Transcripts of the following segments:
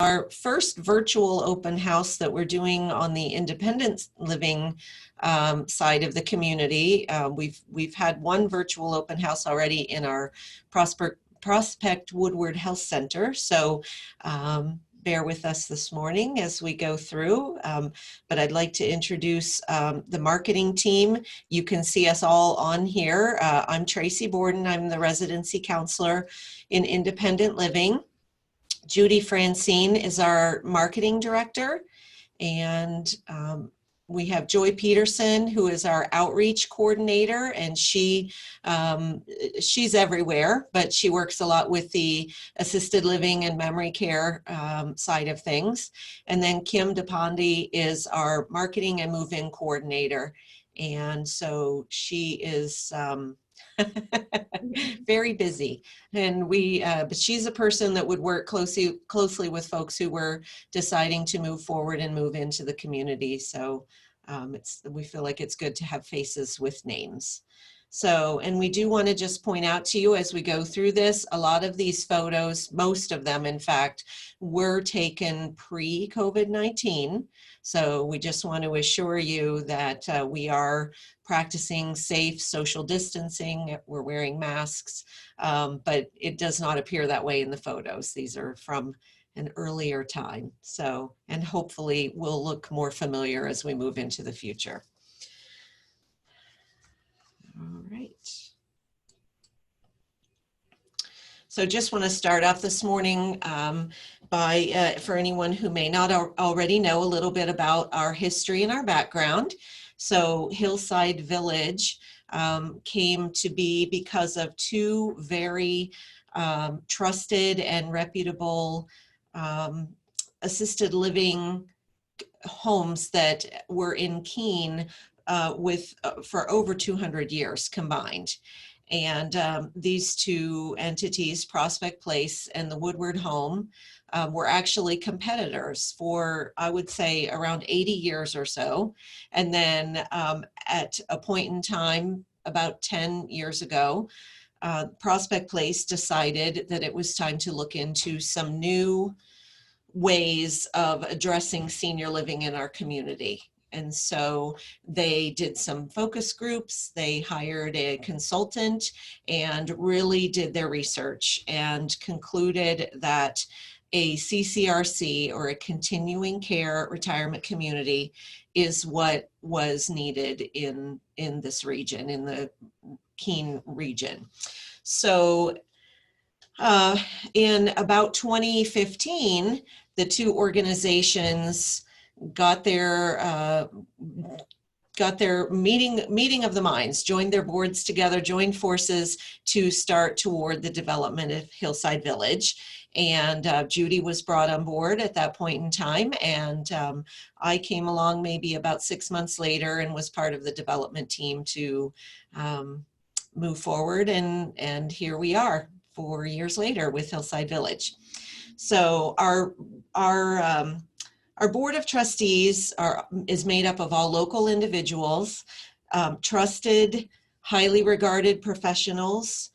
our first virtual open house that we're doing on the independent living side of the community. We've had one virtual open house already in our Prospect Woodward Health Center. So bear with us this morning as we go through, but I'd like to introduce the marketing team. You can see us all on here. I'm Tracy Borden. I'm the residency counselor in independent living. Judy Francine is our marketing director, and we have Joy Peterson, who is our outreach coordinator, and she's everywhere, but she works a lot with the assisted living and memory care side of things. And then Kim DePonde is our marketing and move-in coordinator, and so she is very busy, and but she's a person that would work closely with folks who were deciding to move forward and move into the community. So we feel like it's good to have faces with names. So, and we do want to just point out to you as we go through this, a lot of these photos, most of them in fact, were taken pre-COVID-19. So we just want to assure you that we are practicing safe social distancing. We're wearing masks, but it does not appear that way in the photos. These are from an earlier time. So, and hopefully will look more familiar as we move into the future. All right. So just want to start off this morning by, for anyone who may not already know a little bit about our history and our background. So Hillside Village came to be because of two very trusted and reputable assisted living homes that were in Keene for over 200 years combined. And these two entities, Prospect Place and the Woodward Home, were actually competitors for, I would say, around 80 years or so. And then at a point in time, about 10 years ago, Prospect Place decided that it was time to look into some new ways of addressing senior living in our community. And so they did some focus groups, they hired a consultant and really did their research and concluded that a CCRC, or a continuing care retirement community, is what was needed in this region, in the Keene region. So in about 2015, the two organizations got their meeting of the minds, joined their boards together, joined forces to start toward the development of Hillside Village. And Judy was brought on board at that point in time, and I came along maybe about 6 months later and was part of the development team to move forward, and here we are 4 years later with Hillside Village. So our board of trustees is made up of all local individuals, trusted, highly regarded professionals.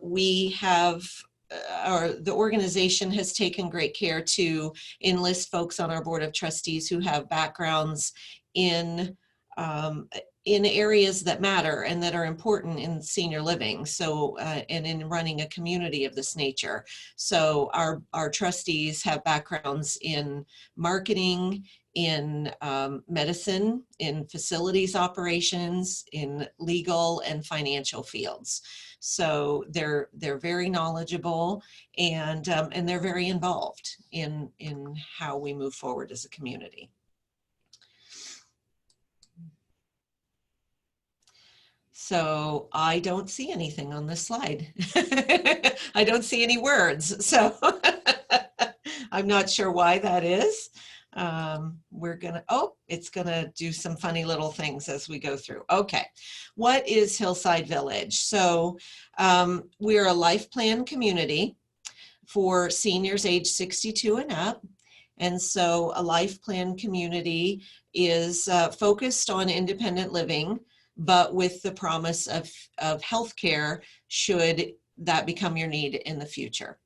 We have, the organization has taken great care to enlist folks on our board of trustees who have backgrounds in areas that matter and that are important in senior living, so and in running a community of this nature. So our trustees have backgrounds in marketing, in medicine, in facilities operations, in legal and financial fields. So they're very knowledgeable, and they're very involved in how we move forward as a community. So I don't see anything on this slide. I don't see any words, so I'm not sure why that is. We're gonna, oh, it's gonna do some funny little things as we go through. Okay, what is Hillside Village? So we're a life plan community for seniors age 62 and up. And so a life plan community is focused on independent living, but with the promise of healthcare should that become your need in the future.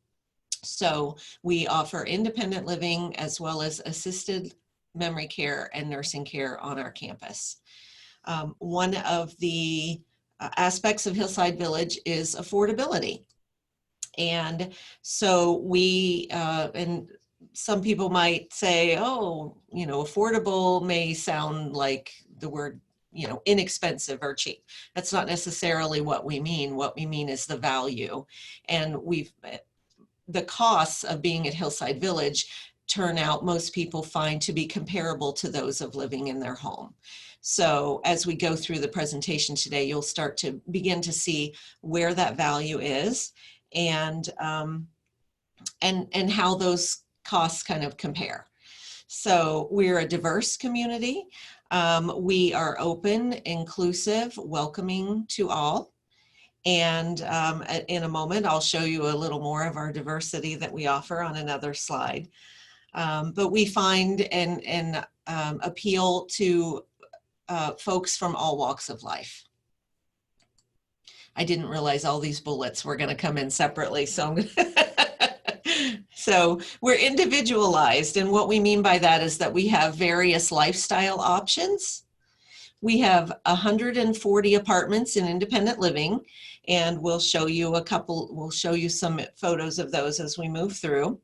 So we offer independent living as well as assisted memory care and nursing care on our campus. One of the aspects of Hillside Village is affordability. And so and some people might say, oh, affordable may sound like the word, inexpensive or cheap. That's not necessarily what we mean. What we mean is the value. And the costs of being at Hillside Village turn out, most people find, to be comparable to those of living in their home. So as we go through the presentation today, you'll start to begin to see where that value is and how those costs kind of compare. So we're a diverse community. We are open, inclusive, welcoming to all. And in a moment, I'll show you a little more of our diversity that we offer on another slide. But we find and appeal to folks from all walks of life. I didn't realize all these bullets were going to come in separately, so so we're individualized, and what we mean by that is that we have various lifestyle options. We have 140 apartments in independent living, and we'll show you some photos of those as we move through.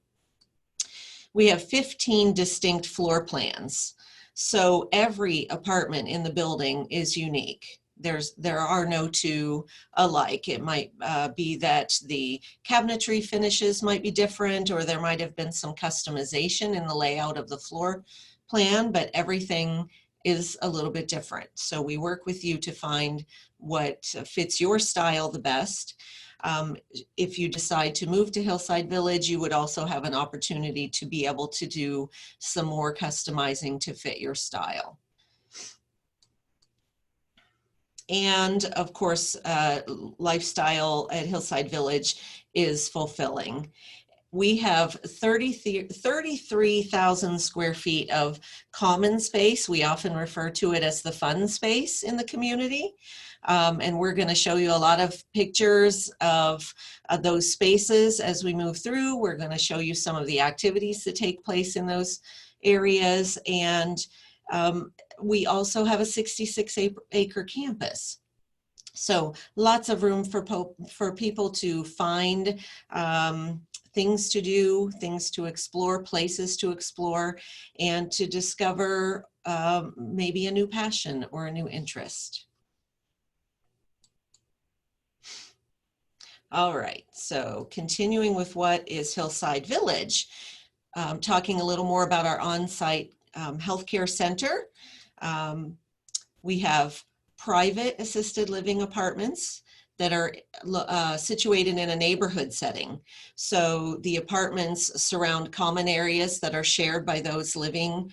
We have 15 distinct floor plans. So every apartment in the building is unique. There are no two alike. It might be that the cabinetry finishes might be different, or there might have been some customization in the layout of the floor plan, but everything is a little bit different. So we work with you to find what fits your style the best. If you decide to move to Hillside Village, you would also have an opportunity to be able to do some more customizing to fit your style. And of course, lifestyle at Hillside Village is fulfilling. We have 33,000 square feet of common space. We often refer to it as the fun space in the community. And we're going to show you a lot of pictures of those spaces as we move through. We're going to show you some of the activities that take place in those areas. And we also have a 66-acre campus. So lots of room for people to find things to do, things to explore, places to explore, and to discover maybe a new passion or a new interest. All right, so continuing with what is Hillside Village, talking a little more about our on-site healthcare center. We have private assisted living apartments that are situated in a neighborhood setting. So the apartments surround common areas that are shared by those living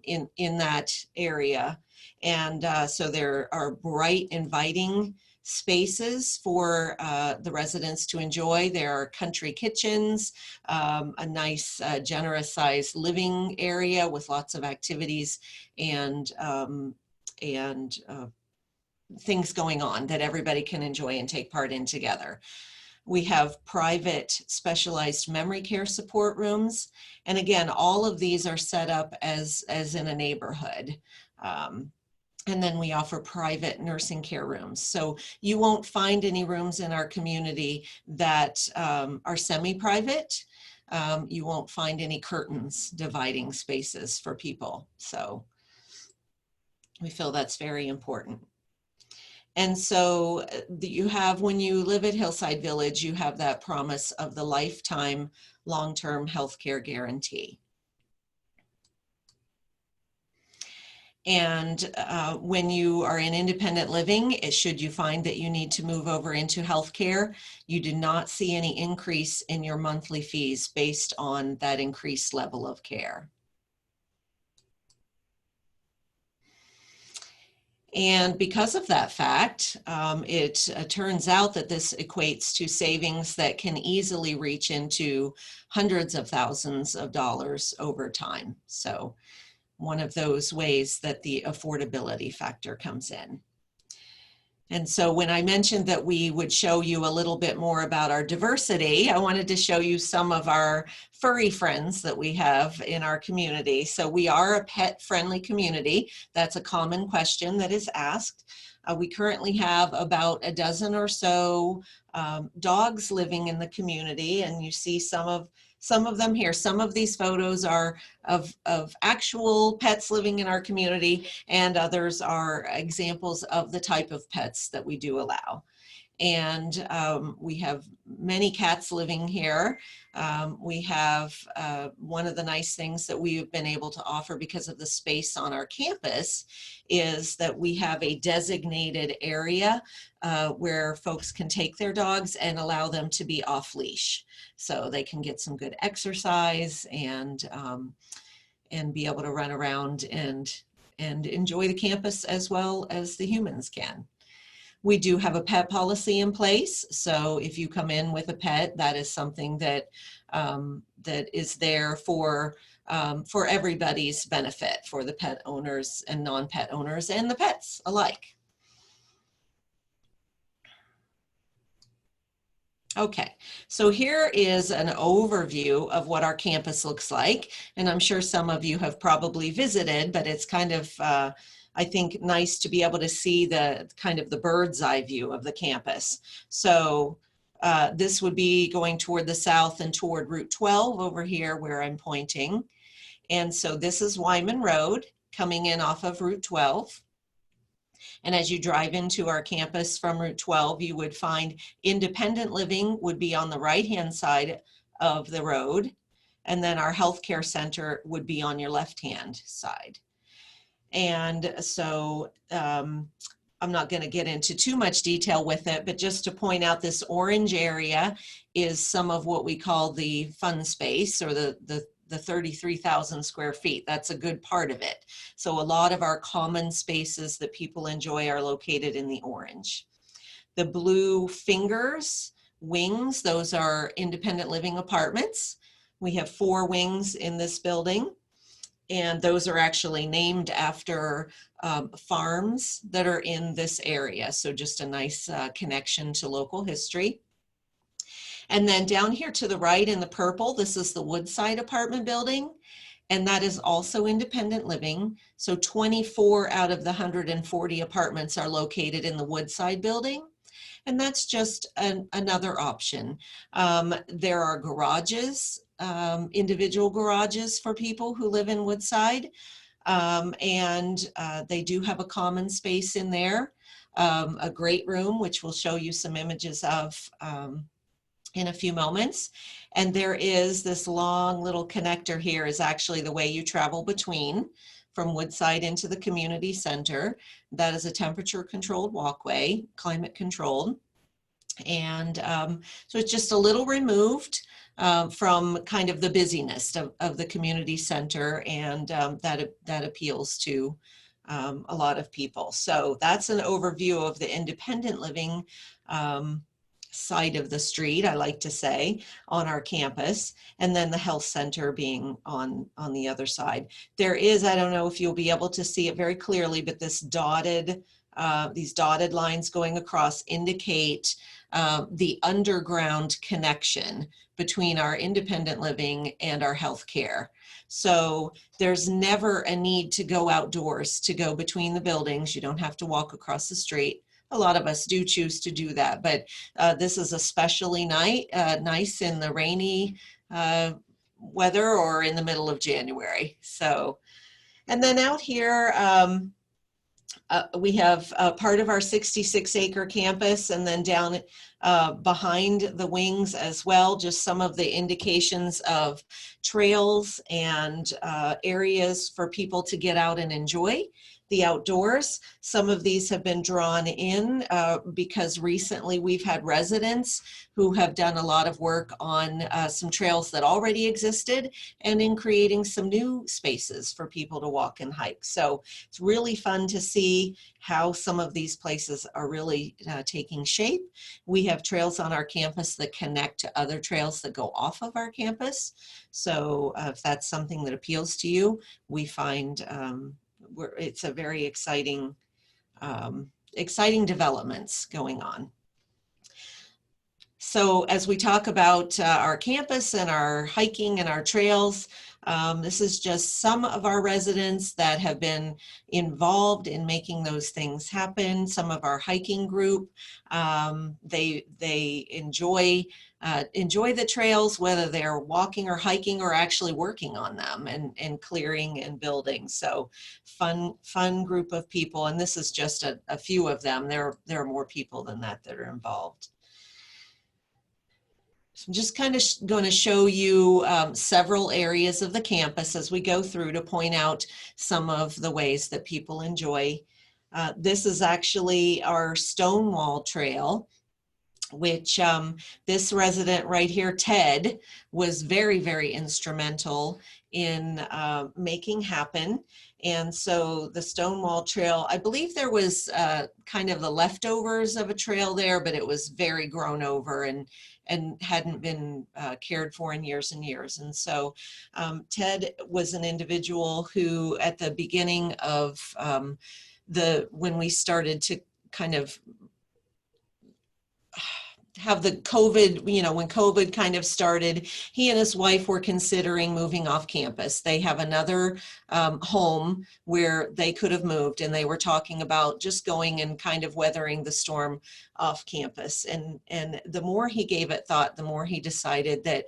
in that area. And so there are bright, inviting spaces for the residents to enjoy. There are country kitchens, a nice generous sized living area with lots of activities and things going on that everybody can enjoy and take part in together. We have private specialized memory care support rooms. And again, all of these are set up as in a neighborhood. And then we offer private nursing care rooms. So you won't find any rooms in our community that are semi-private. You won't find any curtains dividing spaces for people. So we feel that's very important. And so you have, when you live at Hillside Village, you have that promise of the lifetime long-term healthcare guarantee. And when you are in independent living, should you find that you need to move over into healthcare, you do not see any increase in your monthly fees based on that increased level of care. And because of that fact, it turns out that this equates to savings that can easily reach into hundreds of thousands of dollars over time. So one of those ways that the affordability factor comes in. And so when I mentioned that we would show you a little bit more about our diversity, I wanted to show you some of our furry friends that we have in our community. So we are a pet-friendly community. That's a common question that is asked. We currently have about a dozen or so dogs living in the community, and you see some of them here. Some of these photos are of actual pets living in our community, and others are examples of the type of pets that we do allow. And we have many cats living here. We have one of the nice things that we've been able to offer because of the space on our campus is that we have a designated area where folks can take their dogs and allow them to be off leash. So they can get some good exercise and be able to run around and enjoy the campus as well as the humans can. We do have a pet policy in place. So if you come in with a pet, that is something that that is there for everybody's benefit, for the pet owners and non-pet owners and the pets alike. Okay, so here is an overview of what our campus looks like. And I'm sure some of you have probably visited, but it's kind of I think nice to be able to see the kind of the bird's eye view of the campus. So this would be going toward the south and toward Route 12 over here where I'm pointing. And so this is Wyman Road coming in off of Route 12. And as you drive into our campus from Route 12, you would find independent living would be on the right-hand side of the road. And then our healthcare center would be on your left-hand side. And so I'm not going to get into too much detail with it, but just to point out, this orange area is some of what we call the fun space, or the 33,000 square feet. That's a good part of it. So a lot of our common spaces that people enjoy are located in the orange. The blue fingers, wings, those are independent living apartments. We have 4 wings in this building. And those are actually named after farms that are in this area. So just a nice connection to local history. And then down here to the right in the purple, this is the Woodside apartment building. And that is also independent living. So 24 out of the 140 apartments are located in the Woodside building. And that's just another option. There are garages, individual garages for people who live in Woodside. And they do have a common space in there, a great room, which we'll show you some images of in a few moments. And there is this long little connector here is actually the way you travel between from Woodside into the community center. That is a temperature controlled walkway, climate controlled. And so it's just a little removed from kind of the busyness of the community center, and that appeals to a lot of people. So that's an overview of the independent living side of the street, I like to say, on our campus, and then the health center being on the other side. There is, I don't know if you'll be able to see it very clearly, but this dotted, these dotted lines going across indicate the underground connection between our independent living and our healthcare. So there's never a need to go outdoors to go between the buildings. You don't have to walk across the street. A lot of us do choose to do that, but this is especially nice in the rainy weather or in the middle of January. So, and then out here, we have part of our 66-acre campus, and then down behind the wings as well, just some of the indications of trails and areas for people to get out and enjoy the outdoors. Some of these have been drawn in because recently we've had residents who have done a lot of work on some trails that already existed and in creating some new spaces for people to walk and hike. So it's really fun to see how some of these places are really taking shape. We have trails on our campus that connect to other trails that go off of our campus. So if that's something that appeals to you, we find it's a very exciting exciting developments going on. So as we talk about our campus and our hiking and our trails, this is just some of our residents that have been involved in making those things happen. Some of our hiking group, they enjoy the trails, whether they're walking or hiking or actually working on them and clearing and building. So fun group of people. And this is just a few of them. There are more people than that are involved. So I'm just kind of going to show you several areas of the campus as we go through to point out some of the ways that people enjoy. This is actually our Stonewall Trail, which this resident right here, Ted, was very, very instrumental in making happen. And so the Stonewall Trail, I believe there was kind of the leftovers of a trail there, but it was very grown over and hadn't been cared for in years and years. And so Ted was an individual who at the beginning of when we started to kind of have the COVID, when COVID kind of started, he and his wife were considering moving off campus. They have another home where they could have moved, and they were talking about just going and kind of weathering the storm off campus. And the more he gave it thought, the more he decided that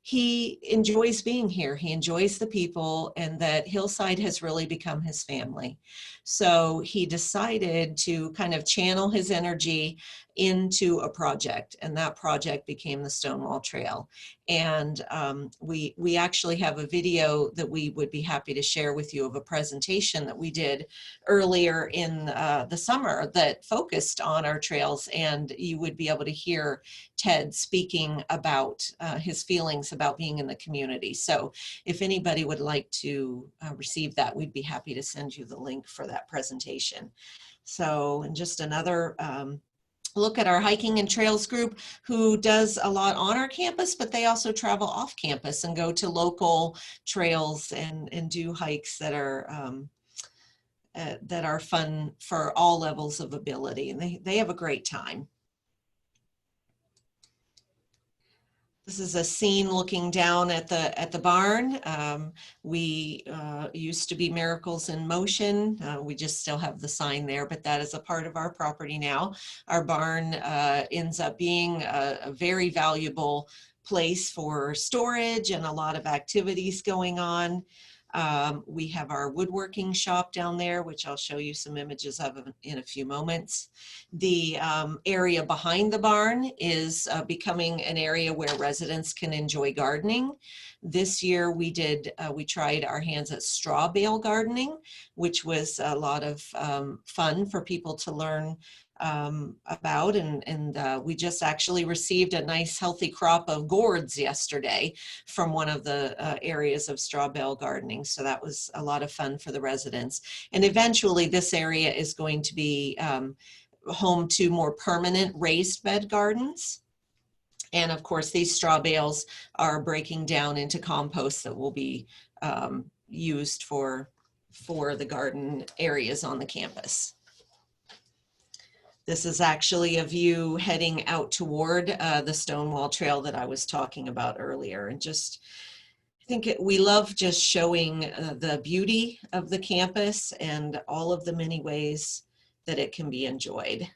he enjoys being here. He enjoys the people, and that Hillside has really become his family. So he decided to kind of channel his energy into a project, and that project became the Stonewall Trail. And we actually have a video that we would be happy to share with you of a presentation that we did earlier in the summer that focused on our trails, and you would be able to hear Ted speaking about his feelings about being in the community. So if anybody would like to receive that, we'd be happy to send you the link for that presentation. So, and just another look at our hiking and trails group, who does a lot on our campus, but they also travel off campus and go to local trails and do hikes that are fun for all levels of ability, and they have a great time. This is a scene looking down at the barn. We used to be Miracles in Motion. We just still have the sign there, but that is a part of our property now. Our barn ends up being a very valuable place for storage and a lot of activities going on. We have our woodworking shop down there, which I'll show you some images of in a few moments. The area behind the barn is becoming an area where residents can enjoy gardening. This year we tried our hands at straw bale gardening, which was a lot of fun for people to learn about, and we just actually received a nice healthy crop of gourds yesterday from one of the areas of straw bale gardening. So that was a lot of fun for the residents. And eventually this area is going to be home to more permanent raised bed gardens. And of course, these straw bales are breaking down into compost that will be used for the garden areas on the campus. This is actually a view heading out toward the Stonewall Trail that I was talking about earlier. And just, I think we love just showing the beauty of the campus and all of the many ways that it can be enjoyed.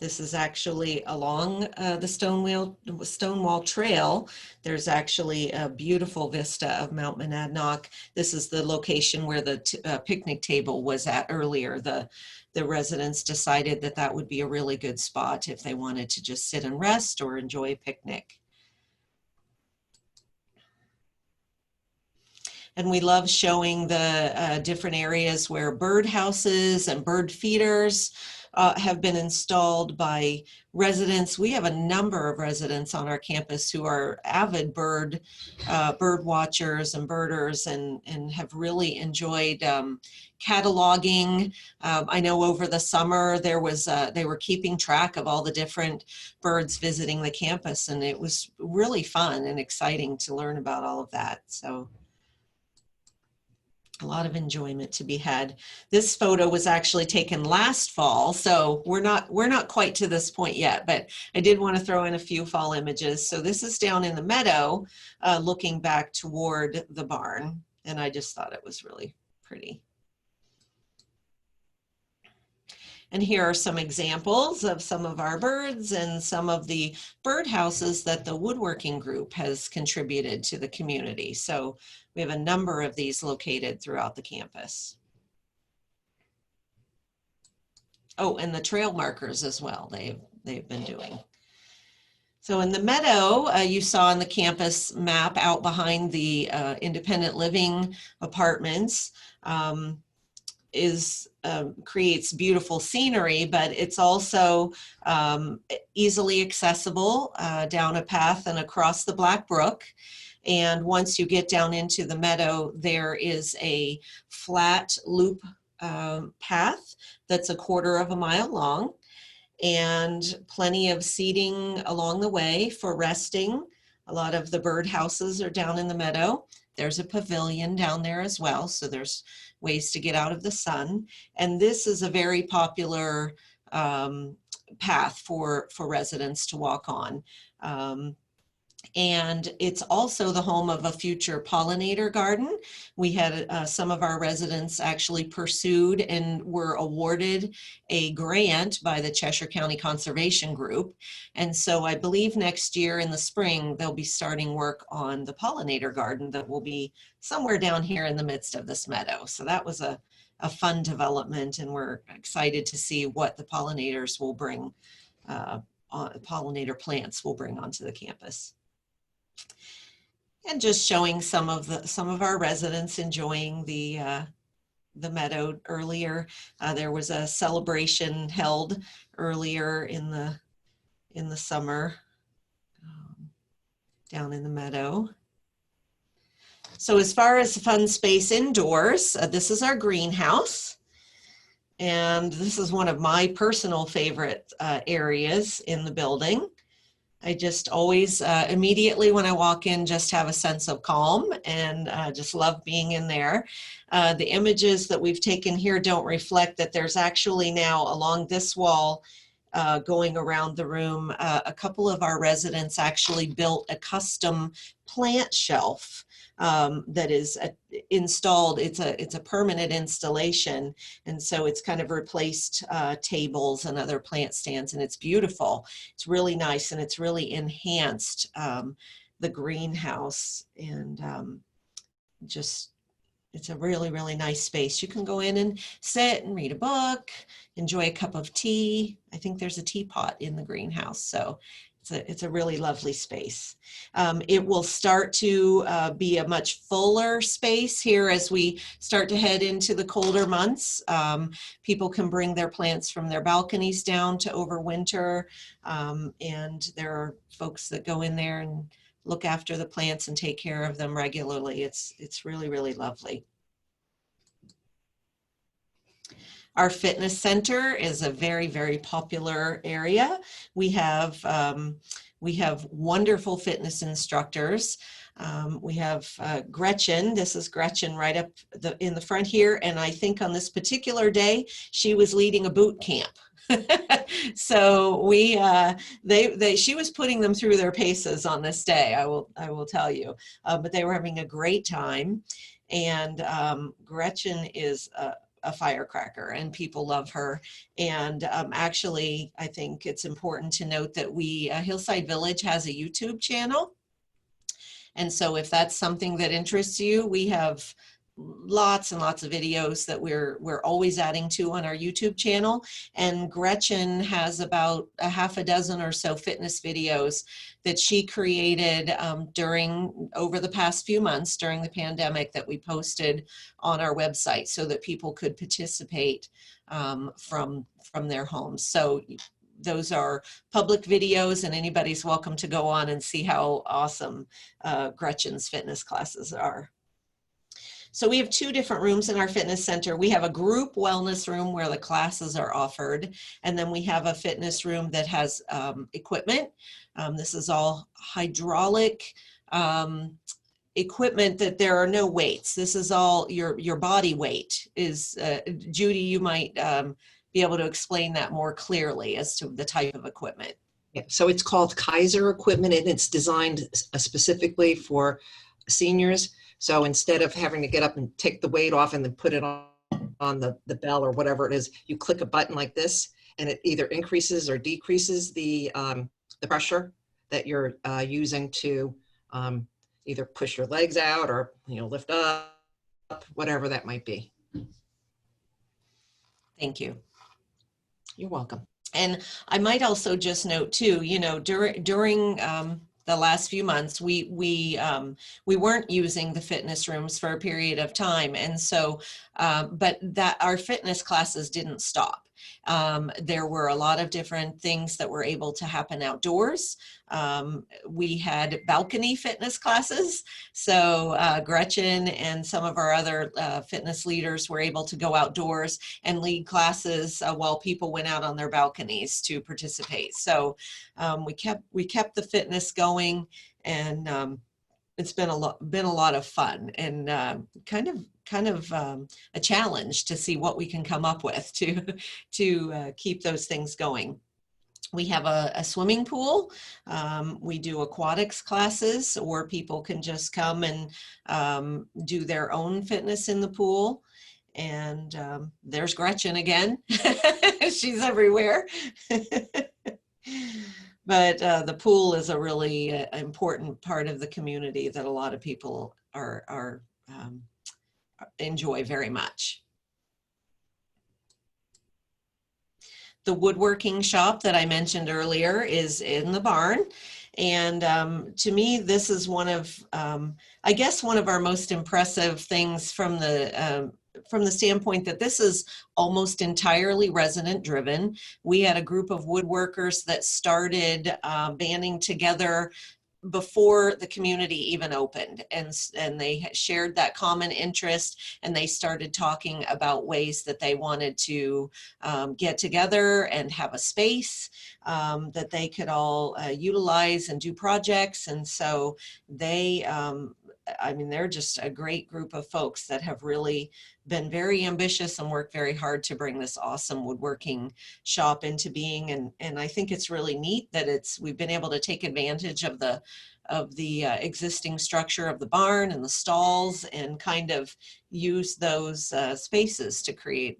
This is actually along the Stonewall Trail. There's actually a beautiful vista of Mount Monadnock. This is the location where the picnic table was at earlier. The residents decided that that would be a really good spot if they wanted to just sit and rest or enjoy a picnic. And we love showing the different areas where bird houses and bird feeders have been installed by residents. We have a number of residents on our campus who are avid bird watchers and birders, and have really enjoyed cataloging. I know over the summer there was they were keeping track of all the different birds visiting the campus, and it was really fun and exciting to learn about all of that. So A lot of enjoyment to be had. This photo was actually taken last fall, so we're not quite to this point yet, but I did want to throw in a few fall images. So this is down in the meadow, looking back toward the barn, and I just thought it was really pretty. And here are some examples of some of our birds and some of the bird houses that the woodworking group has contributed to the community. So we have a number of these located throughout the campus. Oh, and the trail markers as well, they've been doing. So in the meadow, you saw on the campus map out behind the independent living apartments, creates beautiful scenery, but it's also easily accessible down a path and across the Black Brook. And once you get down into the meadow, there is a flat loop path that's 1/4 mile long, and plenty of seating along the way for resting. A lot of the bird houses are down in the meadow. There's a pavilion down there as well, so there's ways to get out of the sun. And this is a very popular path for residents to walk on. And it's also the home of a future pollinator garden. We had some of our residents actually pursued and were awarded a grant by the Cheshire County Conservation Group. And so I believe next year in the spring, they'll be starting work on the pollinator garden that will be somewhere down here in the midst of this meadow. So that was a fun development, and we're excited to see what the pollinators will bring, pollinator plants will bring onto the campus. And just showing some of our residents enjoying the meadow earlier. There was a celebration held earlier in the summer down in the meadow. So as far as fun space indoors, this is our greenhouse. And this is one of my personal favorite areas in the building. I just always, immediately when I walk in, just have a sense of calm and just love being in there. The images that we've taken here don't reflect that there's actually now along this wall going around the room, a couple of our residents actually built a custom plant shelf that is installed. It's a permanent installation, and so it's kind of replaced tables and other plant stands, and it's beautiful. It's really nice, and it's really enhanced the greenhouse, and just it's a really, really nice space. You can go in and sit and read a book, enjoy a cup of tea. I think there's a teapot in the greenhouse, so it's a really lovely space. It will start to be a much fuller space here as we start to head into the colder months. People can bring their plants from their balconies down to overwinter, and there are folks that go in there and look after the plants and take care of them regularly. It's really, really lovely. Our fitness center is a very, very popular area. We have wonderful fitness instructors. We have Gretchen. This is Gretchen right up in the front here. And I think on this particular day, she was leading a boot camp. So she was putting them through their paces on this day, I will tell you, but they were having a great time. And Gretchen is a firecracker, and people love her. And actually, I think it's important to note that Hillside Village has a YouTube channel. And so if that's something that interests you, we have lots and lots of videos that we're always adding to on our YouTube channel. And Gretchen has about a half a dozen or so fitness videos that she created over the past few months during the pandemic that we posted on our website so that people could participate from their homes. So those are public videos, and anybody's welcome to go on and see how awesome Gretchen's fitness classes are. So we have 2 different rooms in our fitness center. We have a group wellness room where the classes are offered, and then we have a fitness room that has equipment. This is all hydraulic equipment that there are no weights. This is all your body weight. Is Judy, you might be able to explain that more clearly as to the type of equipment. Yeah, so it's called Kaiser equipment, and it's designed specifically for seniors. So instead of having to get up and take the weight off and then put it on the bell or whatever it is, you click a button like this, and it either increases or decreases the pressure that you're using to either push your legs out or lift up, whatever that might be. Thank you. You're welcome. And I might also just note too, during the last few months, we weren't using the fitness rooms for a period of time, and so, but that our fitness classes didn't stop. There were a lot of different things that were able to happen outdoors. We had balcony fitness classes. So Gretchen and some of our other fitness leaders were able to go outdoors and lead classes while people went out on their balconies to participate. So we kept the fitness going, and it's been a lot of fun, and kind of a challenge to see what we can come up with to keep those things going. We have a swimming pool. We do aquatics classes, or people can just come and do their own fitness in the pool. And there's Gretchen again. She's everywhere. But the pool is a really important part of the community that a lot of people enjoy very much. The woodworking shop that I mentioned earlier is in the barn. And to me, this is one of, I guess, one of our most impressive things from the standpoint that this is almost entirely resident driven. We had a group of woodworkers that started banding together before the community even opened, and they shared that common interest, and they started talking about ways that they wanted to get together and have a space that they could all utilize and do projects. And so they they're just a great group of folks that have really been very ambitious and worked very hard to bring this awesome woodworking shop into being. And I think it's really neat that we've been able to take advantage of the existing structure of the barn and the stalls, and kind of use those spaces to create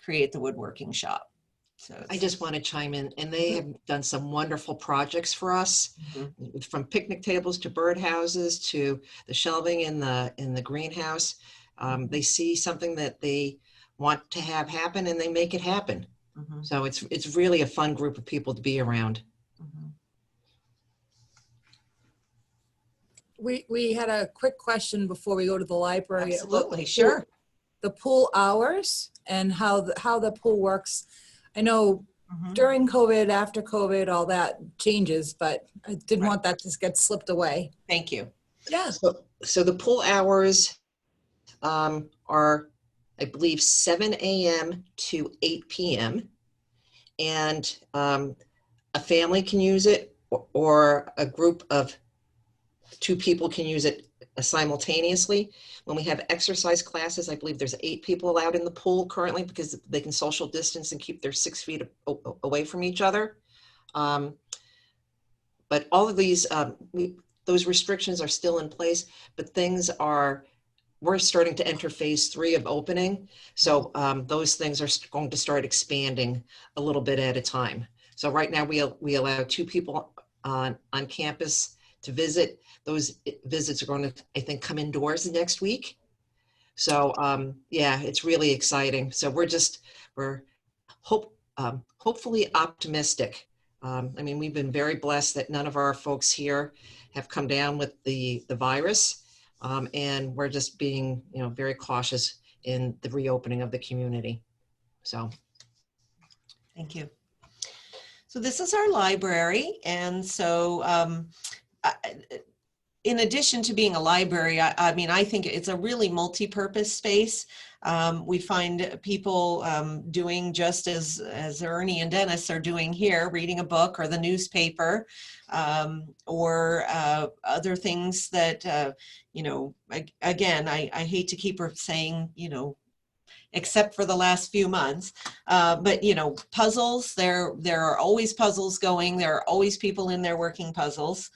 the woodworking shop. So I just want to chime in, and they have done some wonderful projects for us, from picnic tables to birdhouses to the shelving in the greenhouse. They see something that they want to have happen, and they make it happen. So it's really a fun group of people to be around. We had a quick question before we go to the library. Absolutely, sure. The pool hours and how the pool works. I know during COVID, after COVID, all that changes, but I didn't want that to get slipped away. Thank you. Yeah. So the pool hours are, I believe, 7 a.m. to 8 p.m. And a family can use it, or a group of 2 people can use it simultaneously. When we have exercise classes, I believe there's 8 people allowed in the pool currently, because they can social distance and keep their 6 feet away from each other. But all of these, those restrictions are still in place, but we're starting to enter phase 3 of opening. So those things are going to start expanding a little bit at a time. So right now we allow 2 people on campus to visit. Those visits are going to, I think, come indoors next week. So yeah, it's really exciting. So we're hopefully optimistic. We've been very blessed that none of our folks here have come down with the virus, and we're just being, very cautious in the reopening of the community. So, thank you. So this is our library, and so in addition to being a library, I think it's a really multi-purpose space. We find people doing just as Ernie and Dennis are doing here, reading a book or the newspaper, or other things that, you know, again, I hate to keep saying, you know, except for the last few months. But you know, puzzles, there are always puzzles going. There are always people in there working puzzles.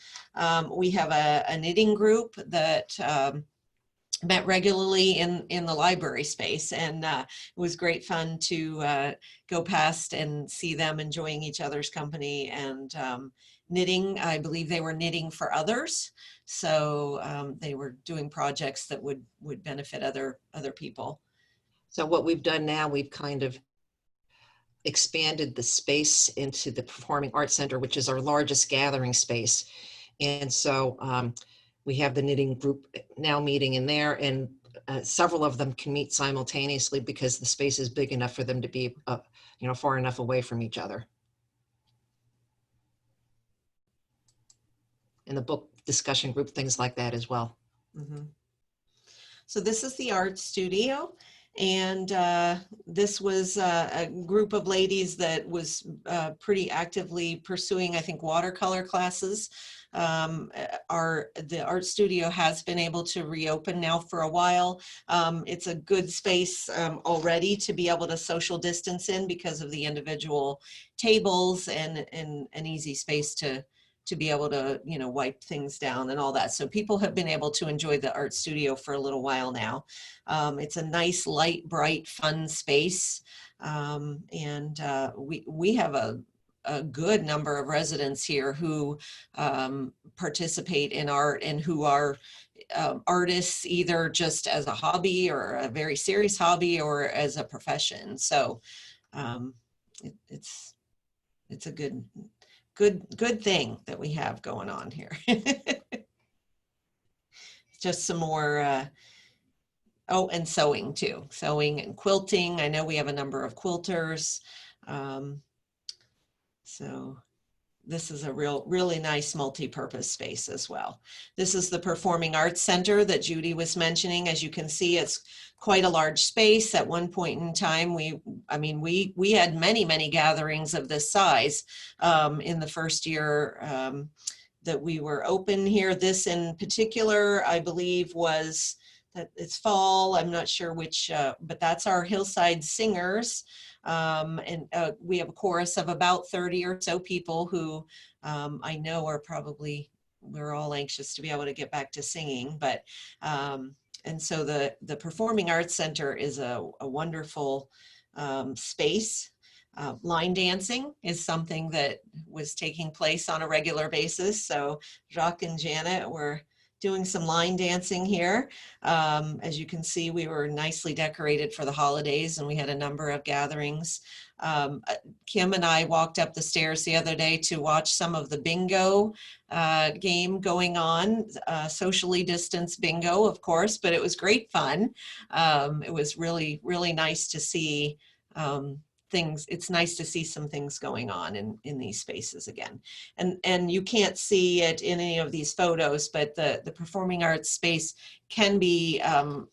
We have a knitting group that met regularly in the library space, and it was great fun to go past and see them enjoying each other's company and knitting. I believe they were knitting for others, so they were doing projects that would benefit other people. So what we've done now, we've kind of expanded the space into the Performing Arts Center, which is our largest gathering space. And so we have the knitting group now meeting in there, and several of them can meet simultaneously because the space is big enough for them to be, you know, far enough away from each other. And the book discussion group, things like that as well. Mm-hmm. So this is the art studio. And this was a group of ladies that was pretty actively pursuing, I think, watercolor classes. The art studio has been able to reopen now for a while. It's a good space already to be able to social distance in because of the individual tables, and an easy space to be able to, you know, wipe things down and all that. So people have been able to enjoy the art studio for a little while now. It's a nice, light, bright, fun space. And we have a good number of residents here who participate in art and who are artists, either just as a hobby or a very serious hobby or as a profession. So it's a good thing that we have going on here. Just some more, oh, and sewing too. Sewing and quilting. I know we have a number of quilters. So this is a really nice multi-purpose space as well. This is the Performing Arts Center that Judy was mentioning. As you can see, it's quite a large space. At one point in time, we had many gatherings of this size in the first year that we were open here. This in particular, I believe, was that it's fall. I'm not sure which, but that's our Hillside Singers. And we have a chorus of about 30 or so people who I know are probably, we're all anxious to be able to get back to singing, but and so the Performing Arts Center is a wonderful space. Line dancing is something that was taking place on a regular basis. So Jacques and Janet were doing some line dancing here. As you can see, we were nicely decorated for the holidays and we had a number of gatherings. Kim and I walked up the stairs the other day to watch some of the bingo game going on, socially distanced bingo, of course, but it was great fun. It was really nice to see things. It's nice to see some things going on in these spaces again. And you can't see it in any of these photos, but the performing arts space can be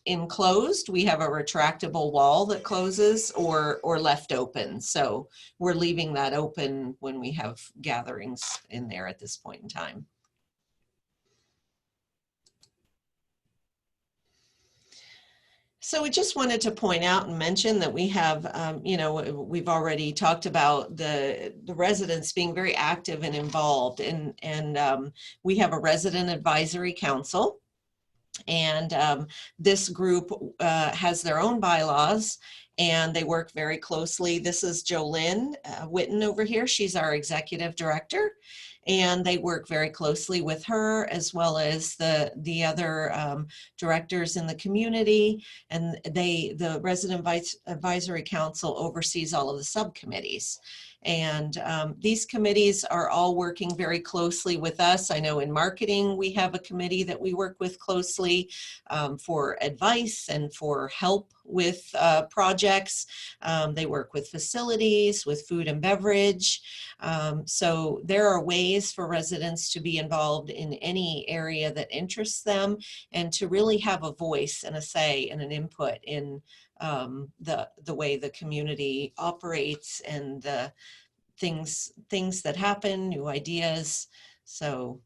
enclosed. We have a retractable wall that closes or left open. So we're leaving that open when we have gatherings in there at this point in time. So we just wanted to point out and mention that we have, you know, we've already talked about the residents being very active and involved, and we have a resident advisory council, and this group has their own bylaws and they work very closely. This is Jolynn Witten over here. She's our executive director. And they work very closely with her as well as the other directors in the community. And the Resident Advisory Council oversees all of the subcommittees. And these committees are all working very closely with us. I know in marketing, we have a committee that we work with closely for advice and for help with projects. They work with facilities, with food and beverage. So there are ways for residents to be involved in any area that interests them and to really have a voice and a say and an input in the way the community operates and the things that happen, new ideas. So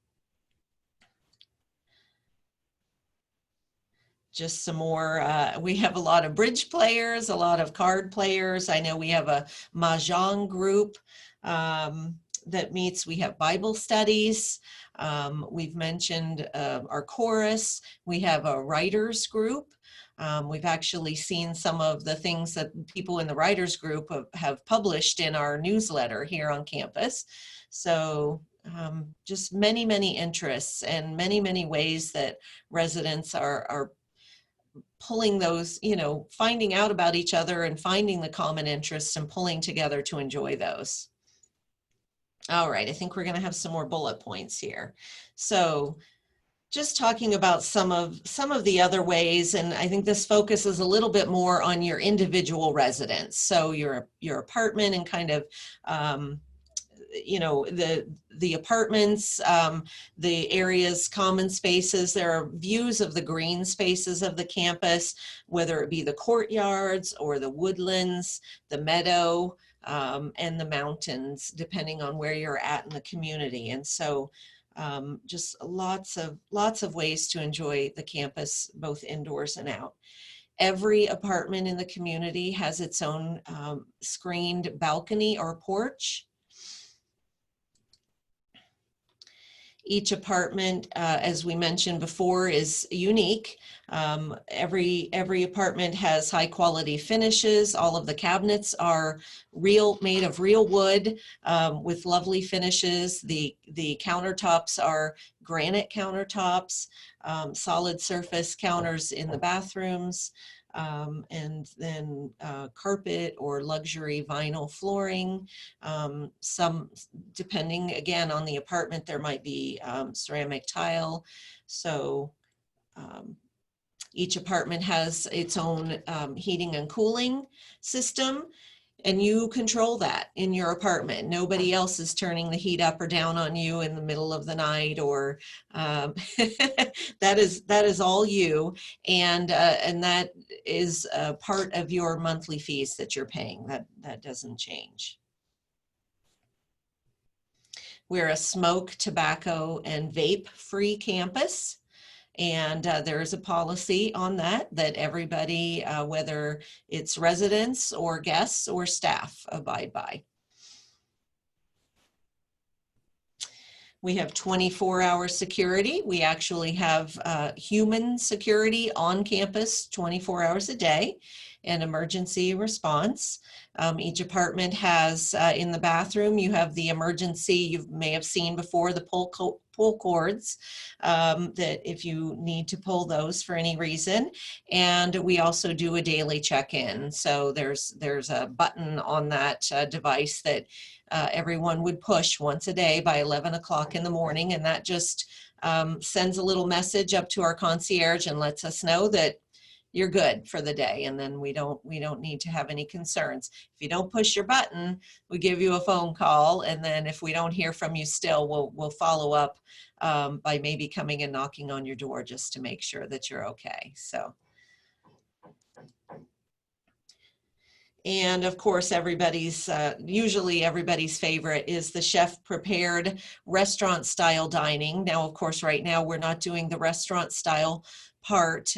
just some more, we have a lot of bridge players, a lot of card players. I know we have a Mahjong group that meets. We have Bible studies. We've mentioned our chorus. We have a writers group. We've actually seen some of the things that people in the writers group have published in our newsletter here on campus. So just many, many interests and many, many ways that residents are pulling those, you know, finding out about each other and finding the common interests and pulling together to enjoy those. All right, I think we're going to have some more bullet points here. So just talking about some of the other ways, and I think this focuses a little bit more on your individual residence. So your apartment and kind of you know, the apartments, the areas, common spaces. There are views of the green spaces of the campus, whether it be the courtyards or the woodlands, the meadow, and the mountains, depending on where you're at in the community. And so just lots of ways to enjoy the campus, both indoors and out. Every apartment in the community has its own screened balcony or porch. Each apartment, as we mentioned before, is unique. Every apartment has high quality finishes. All of the cabinets are made of real wood with lovely finishes. The countertops are granite countertops, solid surface counters in the bathrooms, and then carpet or luxury vinyl flooring. Some, depending again on the apartment, there might be ceramic tile. So each apartment has its own heating and cooling system, and you control that in your apartment. Nobody else is turning the heat up or down on you in the middle of the night, or that is all you, and that is part of your monthly fees that you're paying. That doesn't change. We're a smoke, tobacco, and vape-free campus. And there is a policy on that everybody, whether it's residents or guests or staff, abide by. We have 24-hour security. We actually have human security on campus 24 hours a day, and emergency response. Each apartment has, in the bathroom, you have the emergency, you may have seen before, the pull cords, that if you need to pull those for any reason. And we also do a daily check-in. So there's a button on that device that everyone would push once a day by 11 o'clock in the morning. And that just sends a little message up to our concierge and lets us know that you're good for the day, and then we don't need to have any concerns. If you don't push your button, we give you a phone call, and then if we don't hear from you still, we'll follow up by maybe coming and knocking on your door just to make sure that you're okay. So, and of course, usually everybody's favorite is the chef prepared restaurant style dining. Now, of course, right now we're not doing the restaurant style part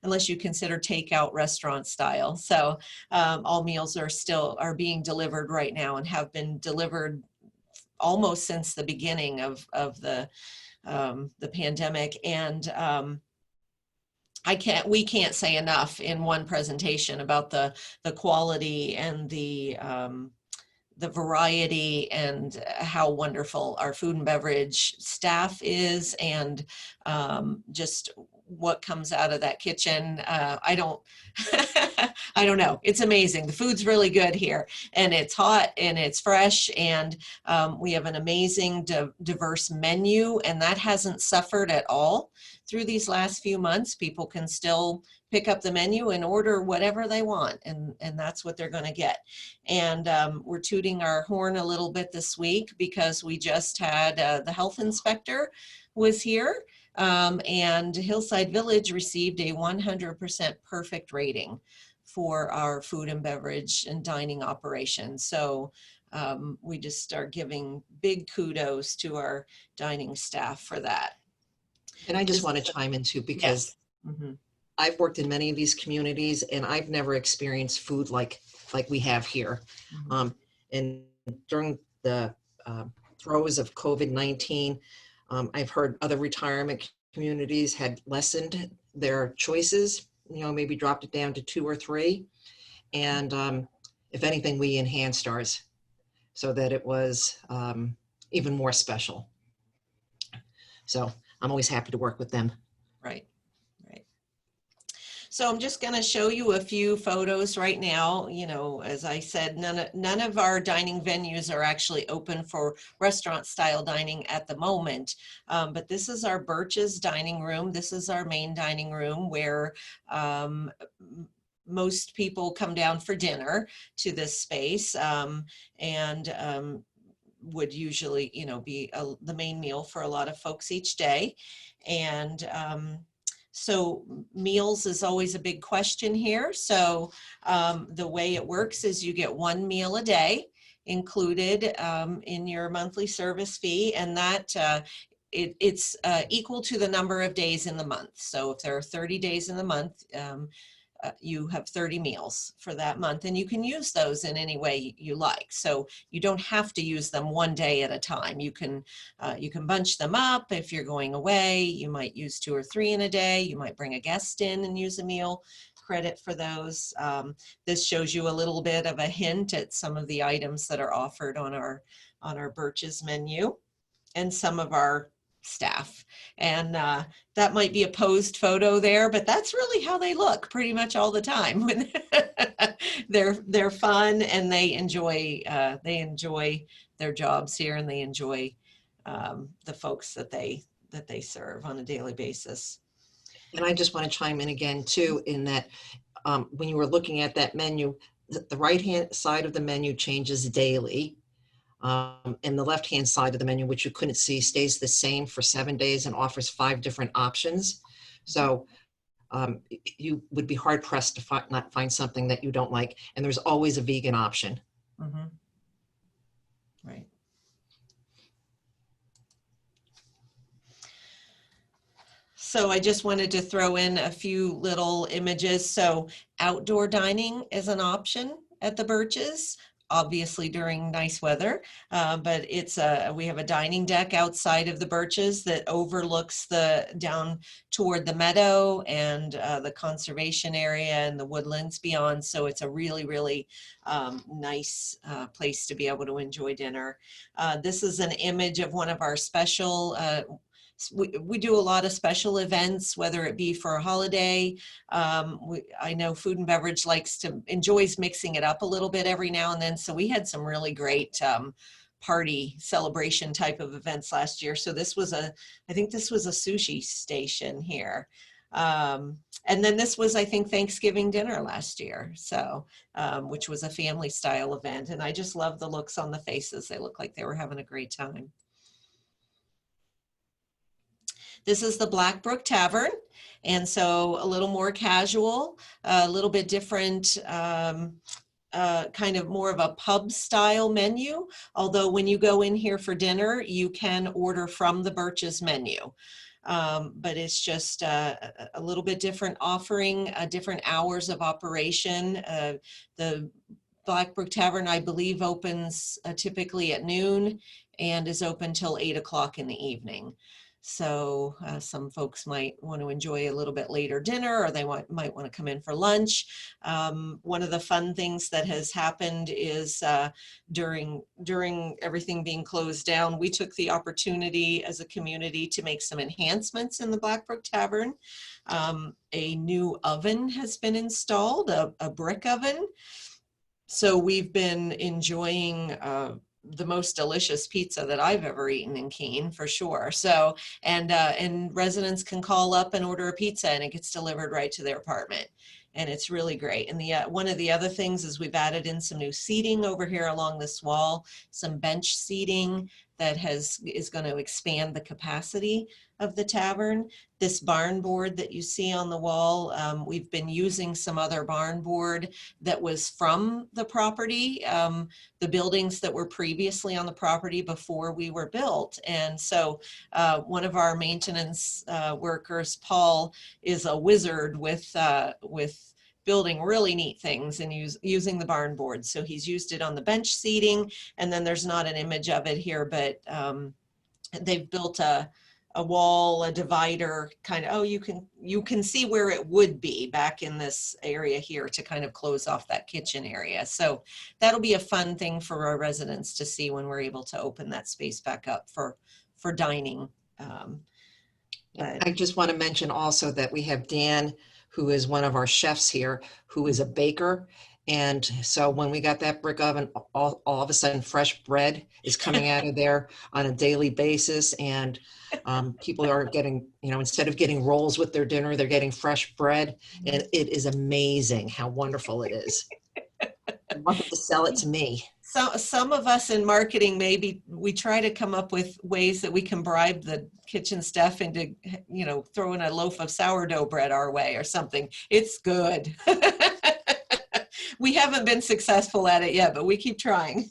unless you consider takeout restaurant style. So all meals are being delivered right now and have been delivered almost since the beginning of the pandemic. And we can't say enough in one presentation about the quality and the variety and how wonderful our food and beverage staff is, and just what comes out of that kitchen. I don't know. It's amazing. The food's really good here, and it's hot and it's fresh, and we have an amazing diverse menu, and that hasn't suffered at all through these last few months. People can still pick up the menu and order whatever they want, and that's what they're going to get. And we're tooting our horn a little bit this week because we just had the health inspector was here, and Hillside Village received a 100% perfect rating for our food and beverage and dining operations. So we just are giving big kudos to our dining staff for that. And I just This- want to chime in too, because Yes. Mhm. I've worked in many of these communities and I've never experienced food like we have here. Mhm. And during the throes of COVID-19, I've heard other retirement communities had lessened their choices, maybe dropped it down to 2 or 3. And if anything, we enhanced ours so that it was even more special. So I'm always happy to work with them. Right. So I'm just going to show you a few photos right now. As I said, none of our dining venues are actually open for restaurant style dining at the moment. But this is our Birch's dining room. This is our main dining room where most people come down for dinner to this space, and would usually, be the main meal for a lot of folks each day. And so meals is always a big question here. So the way it works is you get 1 meal a day included in your monthly service fee, and that it's equal to the number of days in the month. So if there are 30 days in the month, you have 30 meals for that month, and you can use those in any way you like. So you don't have to use them one day at a time. You can bunch them up. If you're going away, you might use 2 or 3 in a day. You might bring a guest in and use a meal credit for those. This shows you a little bit of a hint at some of the items that are offered on our Birch's menu and some of our staff. And that might be a posed photo there, but that's really how they look pretty much all the time. They're fun, and they enjoy their jobs here, and they enjoy the folks that they serve on a daily basis. And I just want to chime in again too, in that when you were looking at that menu, the right-hand side of the menu changes daily. And the left-hand side of the menu, which you couldn't see, stays the same for 7 days and offers 5 different options. So you would be hard pressed to not find something that you don't like. And there's always a vegan option. Mm-hmm. Right. So I just wanted to throw in a few little images. So outdoor dining is an option at the Birch's, obviously during nice weather, but we have a dining deck outside of the Birch's that overlooks down toward the meadow and the conservation area and the woodlands beyond. So it's a really, really nice place to be able to enjoy dinner. This is an image of one of our special we do a lot of special events, whether it be for a holiday. I know Food and Beverage enjoys mixing it up a little bit every now and then. So we had some really great party celebration type of events last year. So I think this was a sushi station here. And then this was, I think, Thanksgiving dinner last year. So, which was a family style event. And I just love the looks on the faces. They look like they were having a great time. This is the Blackbrook Tavern, and so a little more casual, a little bit different, kind of more of a pub style menu. Although when you go in here for dinner, you can order from the Birch's menu. But it's just a little bit different offering, different hours of operation. The Blackbrook Tavern, I believe, opens typically at noon and is open till 8 o'clock in the evening. So some folks might want to enjoy a little bit later dinner, or they might want to come in for lunch. One of the fun things that has happened is during everything being closed down, we took the opportunity as a community to make some enhancements in the Blackbrook Tavern. A new oven has been installed, a brick oven. So we've been enjoying the most delicious pizza that I've ever eaten in Keene, for sure. So, and residents can call up and order a pizza, and it gets delivered right to their apartment. And it's really great. And one of the other things is we've added in some new seating over here along this wall, some bench seating that is going to expand the capacity of the tavern. This barn board that you see on the wall, we've been using some other barn board that was from the property, the buildings that were previously on the property before we were built. And so one of our maintenance workers, Paul, is a wizard with building really neat things and using the barn board. So he's used it on the bench seating, and then there's not an image of it here, but they've built a wall, a divider, kind of, you can see where it would be back in this area here to kind of close off that kitchen area. So that'll be a fun thing for our residents to see when we're able to open that space back up for dining. I just want to mention also that we have Dan, who is one of our chefs here, who is a baker. And so when we got that brick oven, all of a sudden fresh bread is coming out of there on a daily basis. And people are getting, instead of getting rolls with their dinner, they're getting fresh bread. And it is amazing how wonderful it is. I want them to sell it to me. So some of us in marketing, maybe we try to come up with ways that we can bribe the kitchen staff into, throwing a loaf of sourdough bread our way or something. It's good. We haven't been successful at it yet, but we keep trying.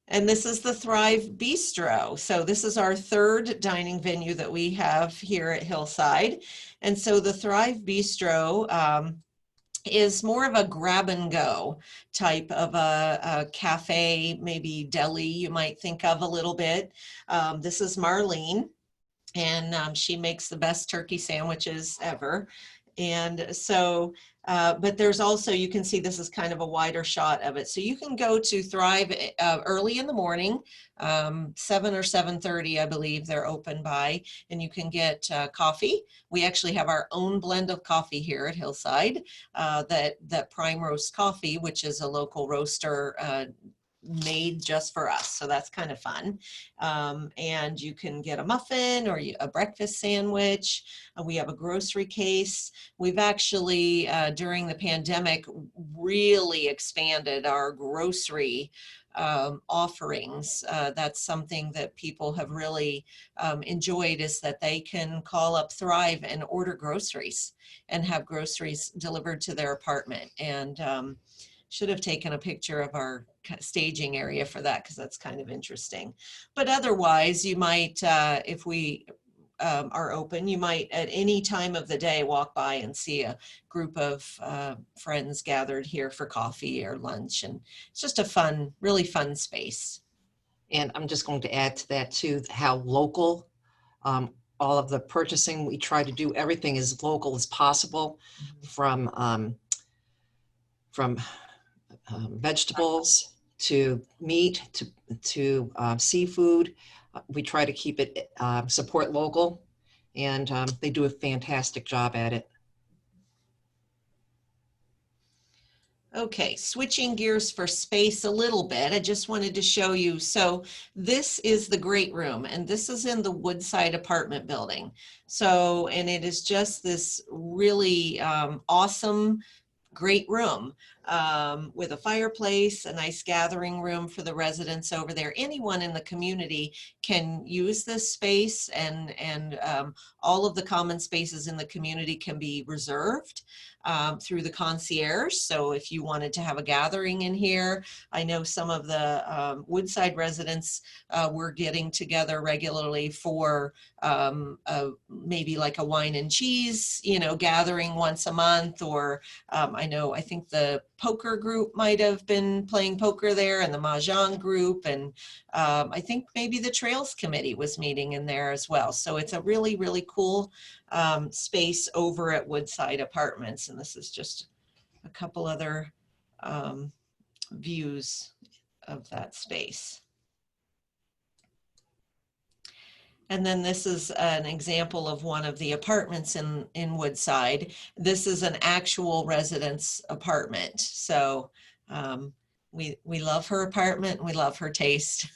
And this is the Thrive Bistro. So this is our third dining venue that we have here at Hillside. And so the Thrive Bistro is more of a grab and go type of a cafe, maybe deli you might think of a little bit. This is Marlene, and she makes the best turkey sandwiches ever. And so, but there's also, you can see this is kind of a wider shot of it. So you can go to Thrive early in the morning, 7 or 7:30, I believe they're open by, and you can get coffee. We actually have our own blend of coffee here at Hillside, that Prime Roast Coffee, which is a local roaster made just for us. So that's kind of fun. And you can get a muffin or a breakfast sandwich. We have a grocery case. We've actually, during the pandemic, really expanded our grocery offerings. That's something that people have really enjoyed, is that they can call up Thrive and order groceries and have groceries delivered to their apartment. And should have taken a picture of our staging area for that, because that's kind of interesting. But otherwise, you might, if we are open, you might at any time of the day walk by and see a group of friends gathered here for coffee or lunch. And it's just a fun, really fun space. And I'm just going to add to that too, how local, all of the purchasing, we try to do everything as local as possible, from vegetables to meat to seafood. We try to keep it, support local, and they do a fantastic job at it. Okay, switching gears for space a little bit, I just wanted to show you. So this is the great room, and this is in the Woodside apartment building. So, and it is just this really awesome, great room with a fireplace, a nice gathering room for the residents over there. Anyone in the community can use this space, and all of the common spaces in the community can be reserved through the concierge. So if you wanted to have a gathering in here, I know some of the Woodside residents were getting together regularly for maybe like a wine and cheese, gathering once a month, or I think the poker group might have been playing poker there, and the Mahjong group, and I think maybe the Trails Committee was meeting in there as well. So it's a really, really cool space over at Woodside Apartments. And this is just a couple other views of that space. And then this is an example of one of the apartments in Woodside. This is an actual residence apartment. So we love her apartment, and we love her taste.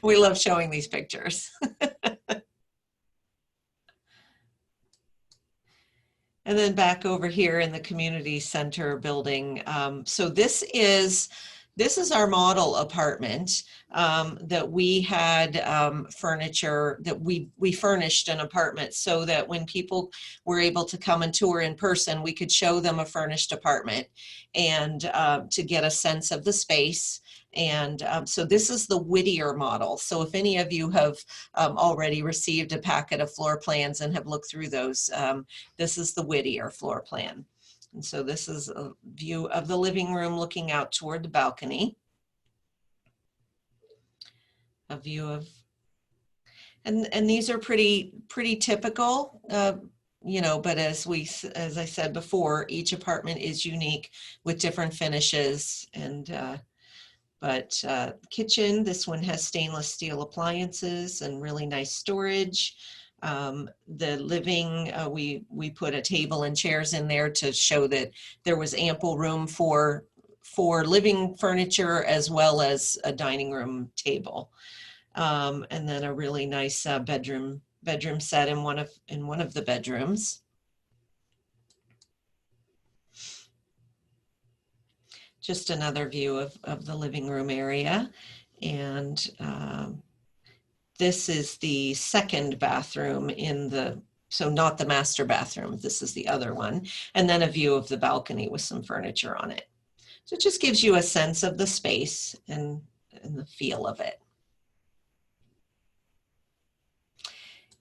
We love showing these pictures. And then back over here in the community center building. So this is our model apartment that we had furniture, that we furnished an apartment so that when people were able to come and tour in person, we could show them a furnished apartment and to get a sense of the space. And so this is the Whittier model. So if any of you have already received a packet of floor plans and have looked through those, this is the Whittier floor plan. And so this is a view of the living room looking out toward the balcony. A view of, and these are pretty typical, you know, but as I said before, each apartment is unique with different finishes. And but kitchen, this one has stainless steel appliances and really nice storage. The living, we put a table and chairs in there to show that there was ample room for living furniture as well as a dining room table. And then a really nice bedroom set in one of the bedrooms. Just another view of the living room area. And this is the second bathroom so not the master bathroom, this is the other one. And then a view of the balcony with some furniture on it. So it just gives you a sense of the space and the feel of it.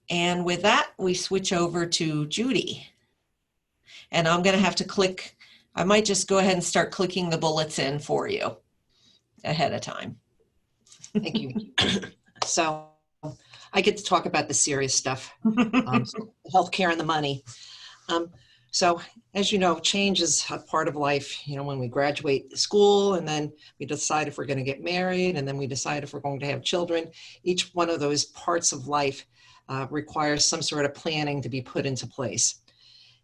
And with that, we switch over to Judy. And I'm gonna have to click, I might just go ahead and start clicking the bullets in for you ahead of time. Thank you. So I get to talk about the serious stuff, healthcare and the money. So as you know, change is a part of life. You know, when we graduate school and then we decide if we're going to get married and then we decide if we're going to have children, each one of those parts of life requires some sort of planning to be put into place.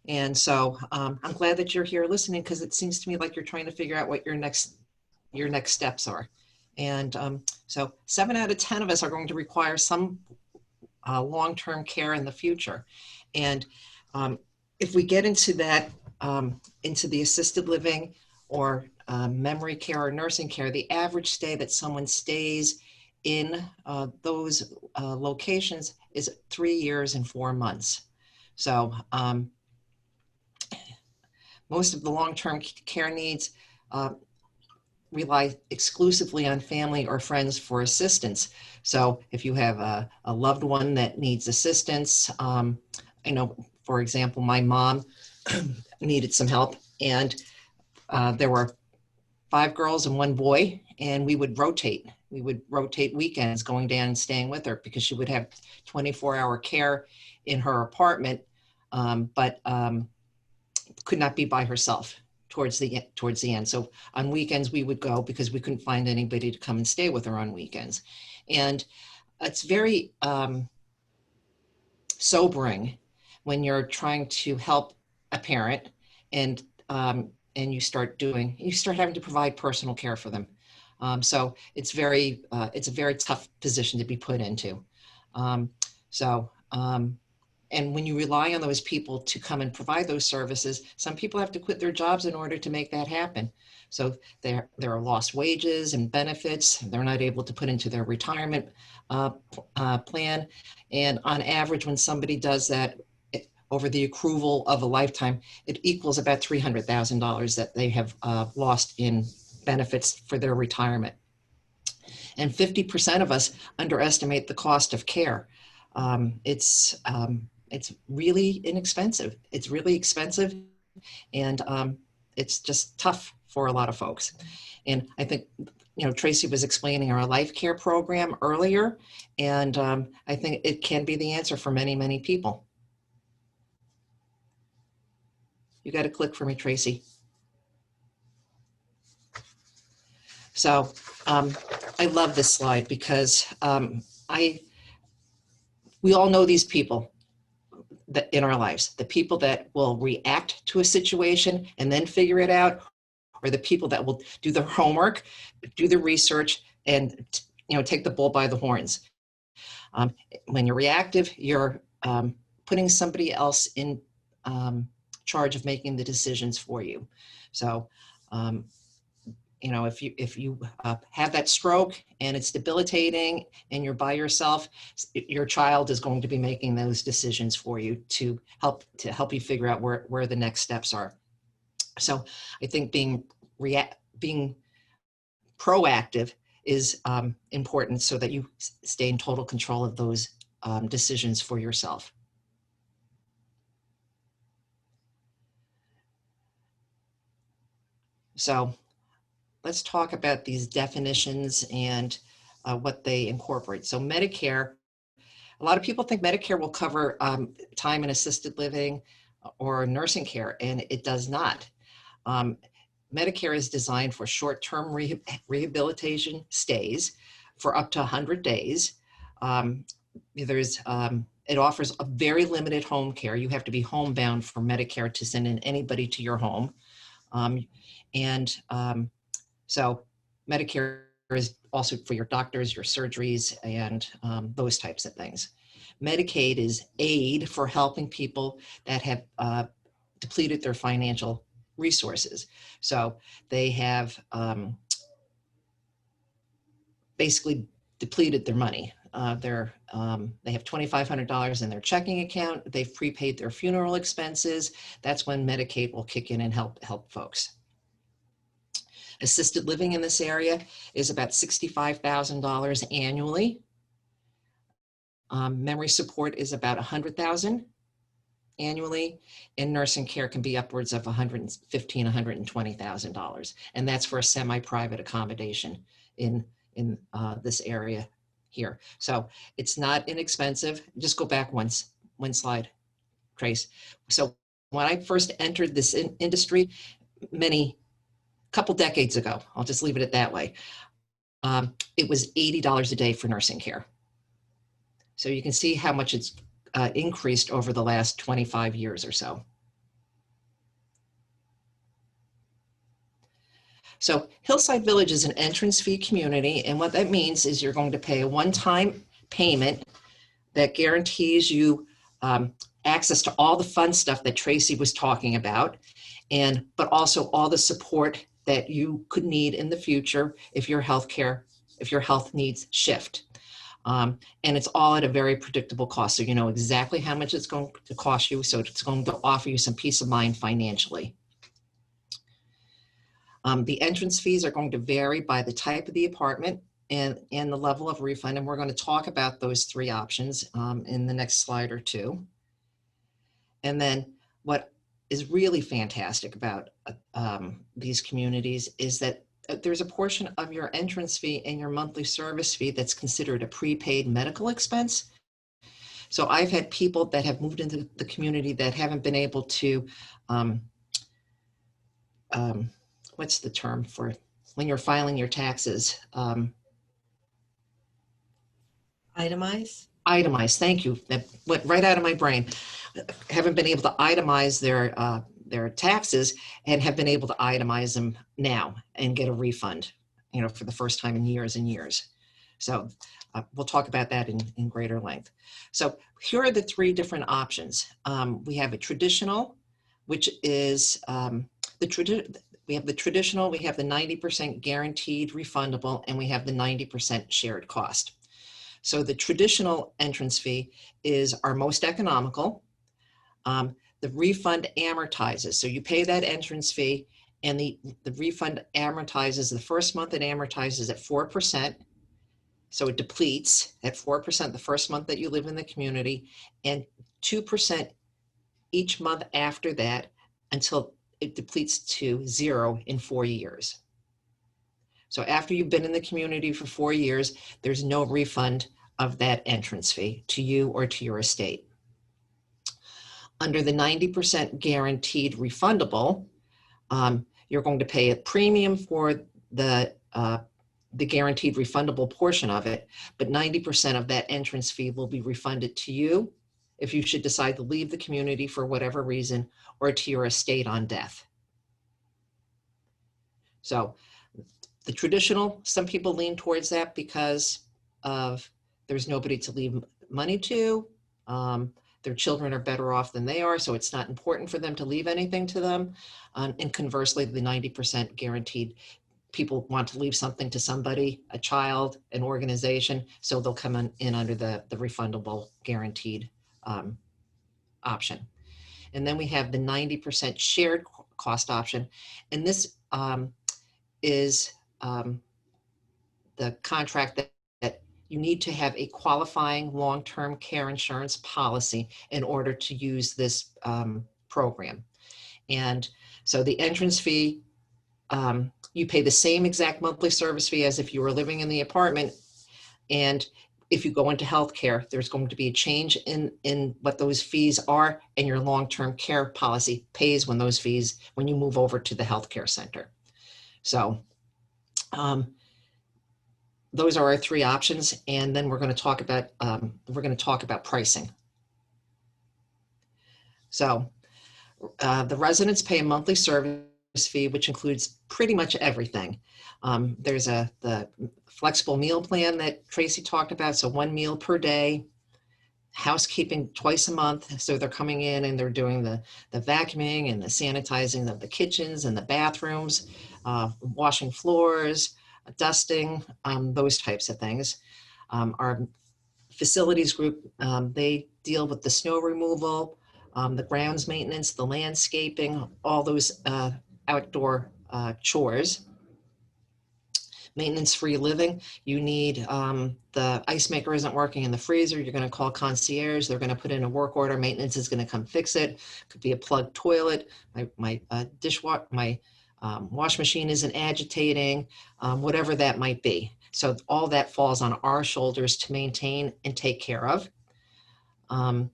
And so I'm glad that you're here listening, because it seems to me like you're trying to figure out what your next steps are. And so 7 out of 10 of us are going to require some long-term care in the future. And if we get into that, into the assisted living or memory care or nursing care, the average stay that someone stays in those locations is 3 years and 4 months. So most of the long-term care needs rely exclusively on family or friends for assistance. So if you have a loved one that needs assistance, I know, for example, my mom needed some help, and there were 5 girls and 1 boy, and we would rotate. We would rotate weekends going down and staying with her, because she would have 24-hour care in her apartment, but could not be by herself towards the end. So on weekends we would go, because we couldn't find anybody to come and stay with her on weekends. And it's very sobering when you're trying to help a parent and you start having to provide personal care for them. So it's a very tough position to be put into. And when you rely on those people to come and provide those services, some people have to quit their jobs in order to make that happen. So there are lost wages and benefits. They're not able to put into their retirement plan. And on average, when somebody does that over the accrual of a lifetime, it equals about $300,000 that they have lost in benefits for their retirement. And 50% of us underestimate the cost of care. It's really inexpensive. It's really expensive, and it's just tough for a lot of folks. And I think, you know, Tracy was explaining our life care program earlier, and I think it can be the answer for many, many people. You got to click for me, Tracy. So I love this slide, because we all know these people that in our lives, the people that will react to a situation and then figure it out, or the people that will do the homework, do the research, and, you know, take the bull by the horns. When you're reactive, you're putting somebody else in charge of making the decisions for you. So, you know, if you have that stroke and it's debilitating and you're by yourself, your child is going to be making those decisions for you to help you figure out where the next steps are. So I think being proactive is important so that you stay in total control of those decisions for yourself. So let's talk about these definitions and what they incorporate. So Medicare, a lot of people think Medicare will cover time in assisted living or nursing care, and it does not. Medicare is designed for short-term rehabilitation stays for up to 100 days. It offers a very limited home care. You have to be homebound for Medicare to send in anybody to your home. So Medicare is also for your doctors, your surgeries, and those types of things. Medicaid is aid for helping people that have depleted their financial resources. So they have basically depleted their money. They have $2,500 in their checking account. They've prepaid their funeral expenses. That's when Medicaid will kick in and help folks. Assisted living in this area is about $65,000 annually. Memory support is about $100,000 annually, and nursing care can be upwards of $115,000, $120,000, and that's for a semi-private accommodation in this area here. So it's not inexpensive. Just go back one slide, Trace. So when I first entered this industry, couple decades ago, I'll just leave it at that way, it was $80 a day for nursing care. So you can see how much it's increased over the last 25 years or so. So Hillside Village is an entrance fee community, and what that means is you're going to pay a one-time payment that guarantees you access to all the fun stuff that Tracy was talking about, but also all the support that you could need in the future if your health needs shift. And it's all at a very predictable cost. So you know exactly how much it's going to cost you. So it's going to offer you some peace of mind financially. The entrance fees are going to vary by the type of the apartment and the level of refund. And we're going to talk about those three options in the next slide or two. And then what is really fantastic about these communities is that there's a portion of your entrance fee and your monthly service fee that's considered a prepaid medical expense. So I've had people that have moved into the community that haven't been able to, what's the term for when you're filing your taxes? Itemize? Itemize, thank you. That went right out of my brain. Haven't been able to itemize their taxes and have been able to itemize them now and get a refund, you know, for the first time in years and years. So we'll talk about that in greater length. So here are the three different options. We have a traditional, which is we have the traditional, we have the 90% guaranteed refundable, and we have the 90% shared cost. So the traditional entrance fee is our most economical. The refund amortizes. So you pay that entrance fee and the refund amortizes. The first month it amortizes at 4%. So it depletes at 4% the first month that you live in the community, and 2% each month after that until it depletes to 0 in 4 years. So after you've been in the community for 4 years, there's no refund of that entrance fee to you or to your estate. Under the 90% guaranteed refundable, you're going to pay a premium for the guaranteed refundable portion of it, but 90% of that entrance fee will be refunded to you if you should decide to leave the community for whatever reason, or to your estate on death. So the traditional, some people lean towards that because of there's nobody to leave money to. their children are better off than they are, so it's not important for them to leave anything to them. And conversely, the 90% guaranteed, people want to leave something to somebody, a child, an organization, so they'll come in under the refundable guaranteed option. And then we have the 90% shared cost option. And this is the contract that you need to have a qualifying long-term care insurance policy in order to use this program. And so the entrance fee, you pay the same exact monthly service fee as if you were living in the apartment. And if you go into healthcare, there's going to be a change in what those fees are, and your long-term care policy pays when those fees, when you move over to the healthcare center. So those are our three options. And then we're going to talk about pricing. So the residents pay a monthly service fee, which includes pretty much everything. There's the flexible meal plan that Tracy talked about. So 1 meal per day, housekeeping twice a month. So they're coming in and they're doing the vacuuming and the sanitizing of the kitchens and the bathrooms, washing floors, dusting, those types of things. Our facilities group, they deal with the snow removal, the grounds maintenance, the landscaping, all those outdoor chores. Maintenance-free living, you need, the ice maker isn't working in the freezer, you're gonna call concierge, they're gonna put in a work order, maintenance is gonna come fix it. Could be a plugged toilet, my wash machine isn't agitating, whatever that might be. So all that falls on our shoulders to maintain and take care of. All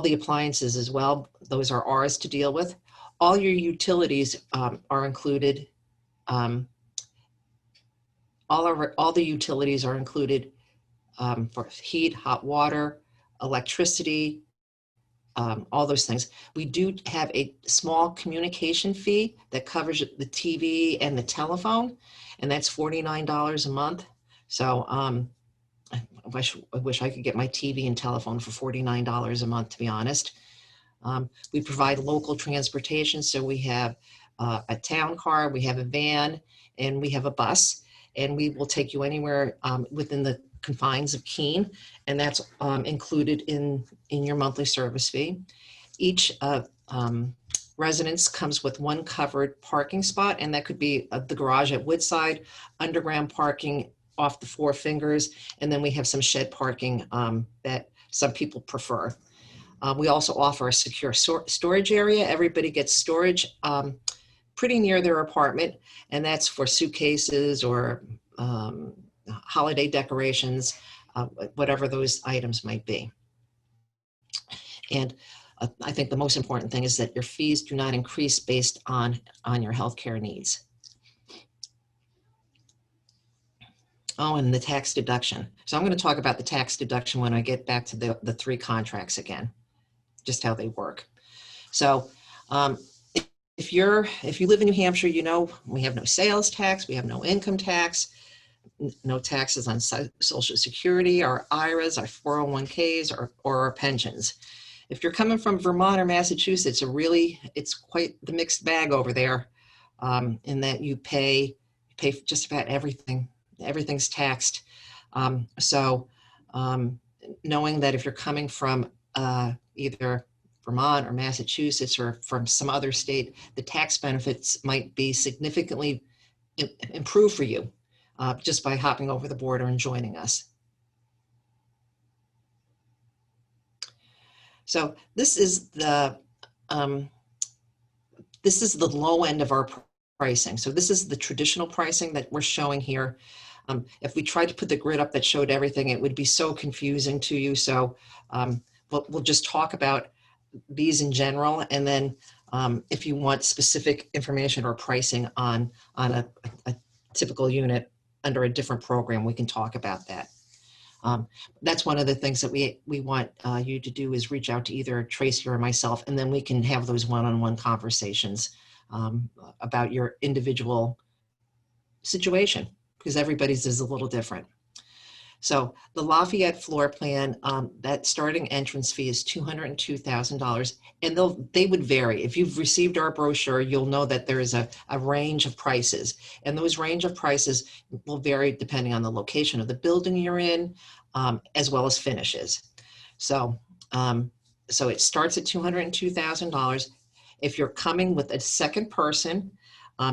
the appliances as well, those are ours to deal with. All your utilities are included. All the utilities are included for heat, hot water, electricity, all those things. We do have a small communication fee that covers the TV and the telephone, and that's $49 a month. So I wish I could get my TV and telephone for $49 a month, to be honest. We provide local transportation, so we have a town car, we have a van, and we have a bus, and we will take you anywhere within the confines of Keene, and that's included in your monthly service fee. Each residence comes with 1 covered parking spot, and that could be the garage at Woodside, underground parking off the Four Fingers, and then we have some shed parking that some people prefer. We also offer a secure storage area. Everybody gets storage pretty near their apartment, and that's for suitcases or holiday decorations, whatever those items might be. And I think the most important thing is that your fees do not increase based on your healthcare needs. Oh, and the tax deduction. So I'm going to talk about the tax deduction when I get back to the 3 contracts again, just how they work. So if you live in New Hampshire, you know we have no sales tax, we have no income tax, no taxes on Social Security, our IRAs, our 401ks, or our pensions. If you're coming from Vermont or Massachusetts, it's quite the mixed bag over there, in that you pay just about everything. Everything's taxed. Knowing that if you're coming from either Vermont or Massachusetts or from some other state, the tax benefits might be significantly improved for you just by hopping over the border and joining us. So this is the low end of our pricing. So this is the traditional pricing that we're showing here. If we tried to put the grid up that showed everything, it would be so confusing to you. So we'll just talk about these in general, and then if you want specific information or pricing on a typical unit under a different program, we can talk about that. That's one of the things that we want you to do, is reach out to either Tracy or myself, and then we can have those one-on-one conversations about your individual situation, because everybody's is a little different. So the Lafayette floor plan, that starting entrance fee is $202,000, and they would vary. If you've received our brochure, you'll know that there is a range of prices, and those range of prices will vary depending on the location of the building you're in, as well as finishes. So, so it starts at $202,000. If you're coming with a second person,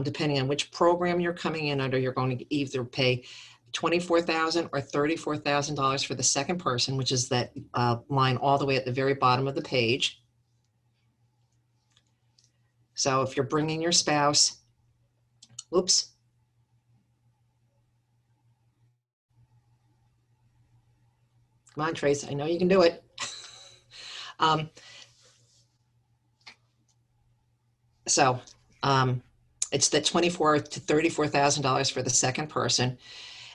depending on which program you're coming in under, you're going to either pay $24,000 or $34,000 for the second person, which is that line all the way at the very bottom of the page. So if you're bringing your spouse, whoops. Come on, Trace, I know you can do it. It's the $24,000 to $34,000 for the second person.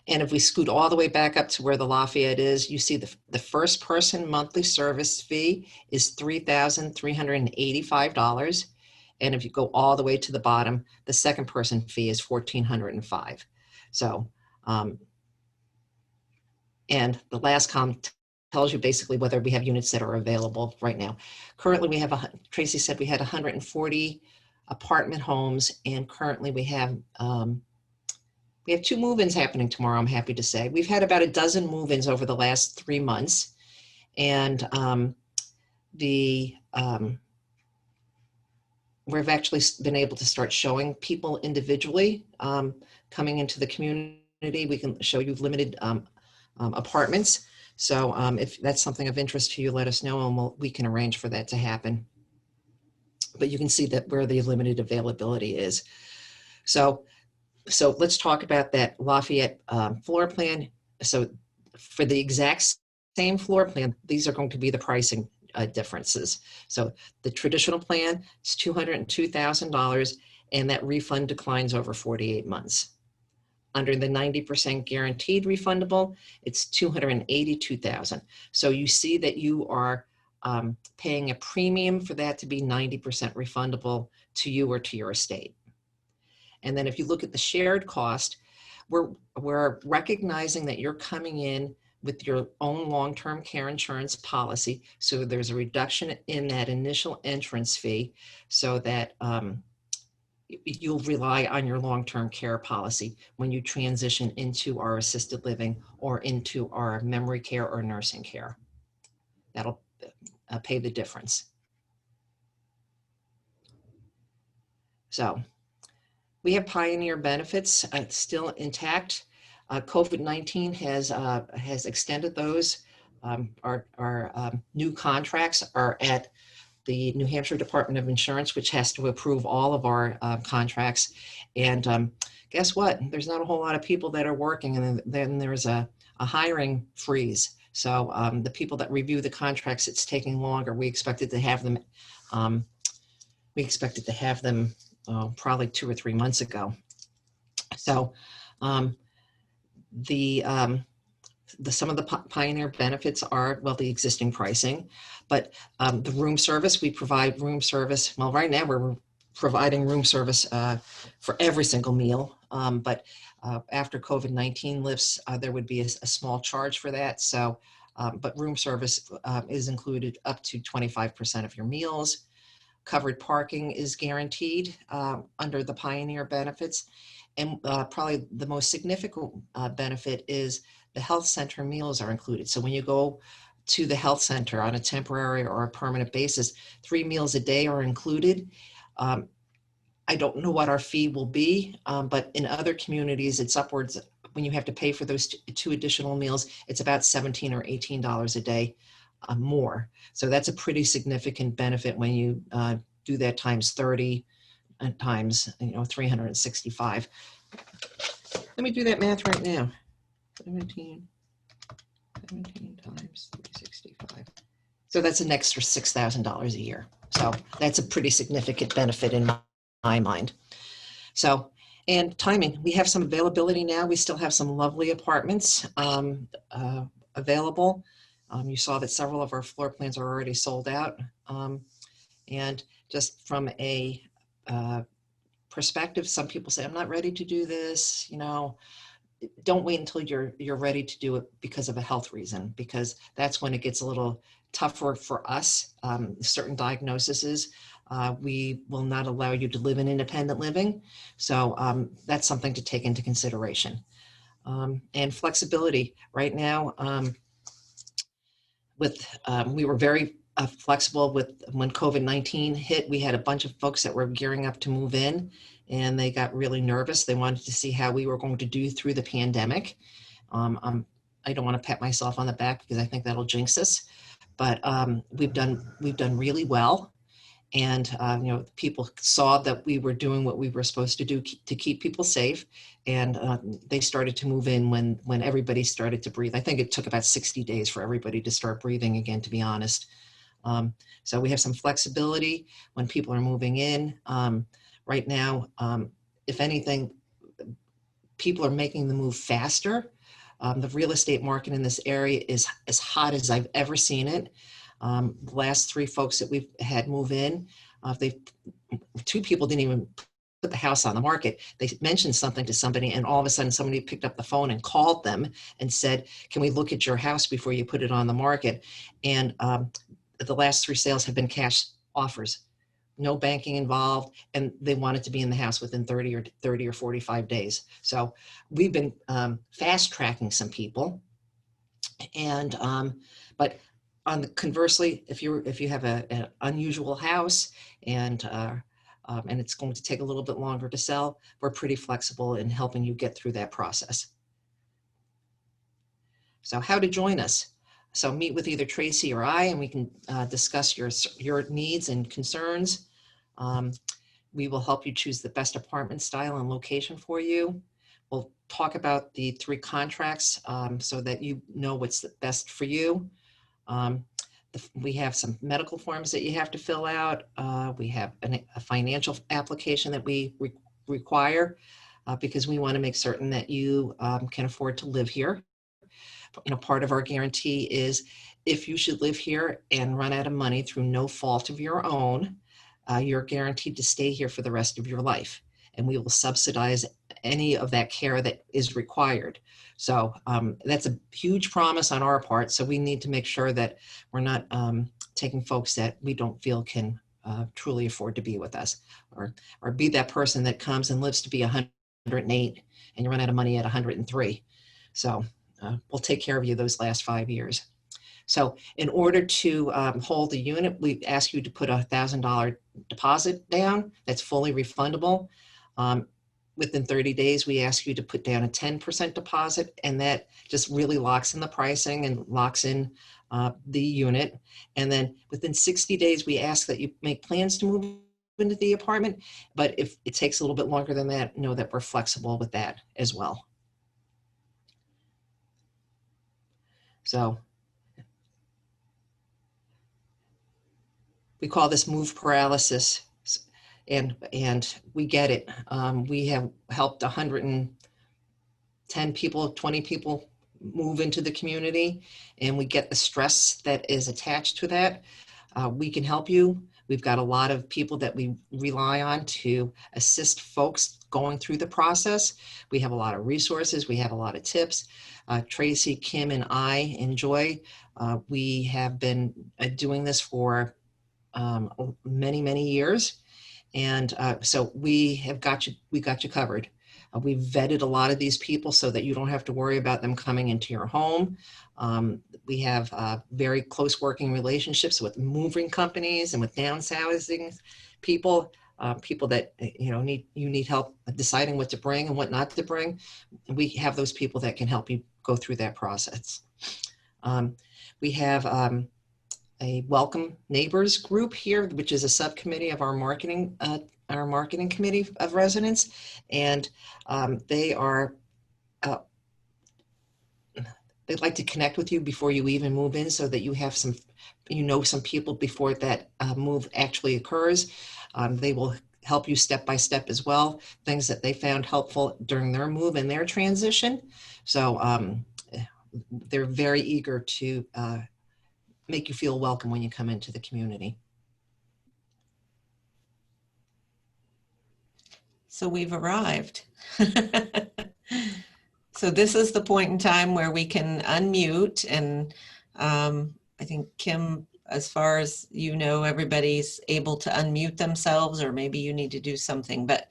And if we scoot all the way back up to where the Lafayette is, you see the first person monthly service fee is $3,385. And if you go all the way to the bottom, the second person fee is $1,405. So, and the last column tells you basically whether we have units that are available right now. Currently we have, Tracy said we had 140 apartment homes, and currently we have 2 move-ins happening tomorrow, I'm happy to say. We've had about a dozen move-ins over the last 3 months. And we've actually been able to start showing people individually coming into the community. We can show you limited apartments. So if that's something of interest to you, let us know, and we can arrange for that to happen. But you can see that where the limited availability is. So let's talk about that Lafayette floor plan. So for the exact same floor plan, these are going to be the pricing differences. So the traditional plan is $202,000, and that refund declines over 48 months. Under the 90% guaranteed refundable, it's $282,000. So you see that you are paying a premium for that to be 90% refundable to you or to your estate. And then if you look at the shared cost, we're recognizing that you're coming in with your own long-term care insurance policy. So there's a reduction in that initial entrance fee so that you'll rely on your long-term care policy when you transition into our assisted living or into our memory care or nursing care. That'll pay the difference. So we have Pioneer benefits still intact. COVID-19 has extended those. Our new contracts are at the New Hampshire Department of Insurance, which has to approve all of our contracts. And guess what? There's not a whole lot of people that are working, and then there's a hiring freeze. So the people that review the contracts, it's taking longer. We expected to have them. Probably 2 or 3 months ago. So some of the Pioneer benefits are, well, the existing pricing, but the room service, we provide room service. Well, right now we're providing room service for every single meal. But after COVID-19 lifts, there would be a small charge for that. So, but room service is included up to 25% of your meals. Covered parking is guaranteed under the Pioneer benefits. And probably the most significant benefit is the health center meals are included. So when you go to the health center on a temporary or a permanent basis, 3 meals a day are included. I don't know what our fee will be, but in other communities, it's upwards, when you have to pay for those 2 additional meals, it's about $17 or $18 a day more. So that's a pretty significant benefit when you do that times 30 and times 365. Let me do that math right now. 17 times 365. So that's an extra $6,000 a year. So that's a pretty significant benefit in my mind. So, and timing, we have some availability now. We still have some lovely apartments available. You saw that several of our floor plans are already sold out. And just from a perspective, some people say, I'm not ready to do this. don't wait until you're ready to do it because of a health reason, because that's when it gets a little tougher for us. Certain diagnoses, we will not allow you to live in independent living. So that's something to take into consideration. And flexibility right now, we were very flexible with when COVID-19 hit. We had a bunch of folks that were gearing up to move in, and they got really nervous. They wanted to see how we were going to do through the pandemic. I don't want to pat myself on the back because I think that'll jinx us, but we've done really well. And people saw that we were doing what we were supposed to do to keep people safe, and they started to move in when everybody started to breathe. I think it took about 60 days for everybody to start breathing again, to be honest. So we have some flexibility when people are moving in. Right now, if anything, people are making the move faster. The real estate market in this area is as hot as I've ever seen it. The last 3 folks that we've had move in, 2 people didn't even put the house on the market. They mentioned something to somebody, and all of a sudden somebody picked up the phone and called them and said, "Can we look at your house before you put it on the market?" And the last 3 sales have been cash offers, no banking involved, and they wanted to be in the house within 30 or 45 days. So we've been fast tracking some people, and but conversely, if you have an unusual house and it's going to take a little bit longer to sell, we're pretty flexible in helping you get through that process. So how to join us? So meet with either Tracy or I, and we can discuss your needs and concerns. We will help you choose the best apartment style and location for you. We'll talk about the 3 contracts so that you know what's the best for you. We have some medical forms that you have to fill out. We have a financial application that we require because we want to make certain that you can afford to live here. Part of our guarantee is if you should live here and run out of money through no fault of your own, you're guaranteed to stay here for the rest of your life. And we will subsidize any of that care that is required. So that's a huge promise on our part. So we need to make sure that we're not taking folks that we don't feel can truly afford to be with us, or be that person that comes and lives to be 108 and you run out of money at 103. So we'll take care of you those last 5 years. So in order to hold the unit, we ask you to put $1,000 deposit down. That's fully refundable. Within 30 days, we ask you to put down a 10% deposit, and that just really locks in the pricing and locks in the unit. And then within 60 days, we ask that you make plans to move into the apartment. But if it takes a little bit longer than that, know that we're flexible with that as well. So we call this move paralysis, and we get it. We have helped 110 people, 20 people move into the community, and we get the stress that is attached to that. We can help you. We've got a lot of people that we rely on to assist folks going through the process. We have a lot of resources. We have a lot of tips. Tracy, Kim, and I enjoy. We have been doing this for many, many years. And so we got you covered. We've vetted a lot of these people so that you don't have to worry about them coming into your home. We have very close working relationships with moving companies and with downsizing people, people that need help deciding what to bring and what not to bring. We have those people that can help you go through that process. We have a welcome neighbors group here, which is a subcommittee of our marketing committee of residents, and they'd like to connect with you before you even move in, so that you have some people before that move actually occurs. They will help you step by step as well, things that they found helpful during their move and their transition. So they're very eager to make you feel welcome when you come into the community. So we've arrived. So this is the point in time where we can unmute, and I think Kim, as far as you know, everybody's able to unmute themselves, or maybe you need to do something, but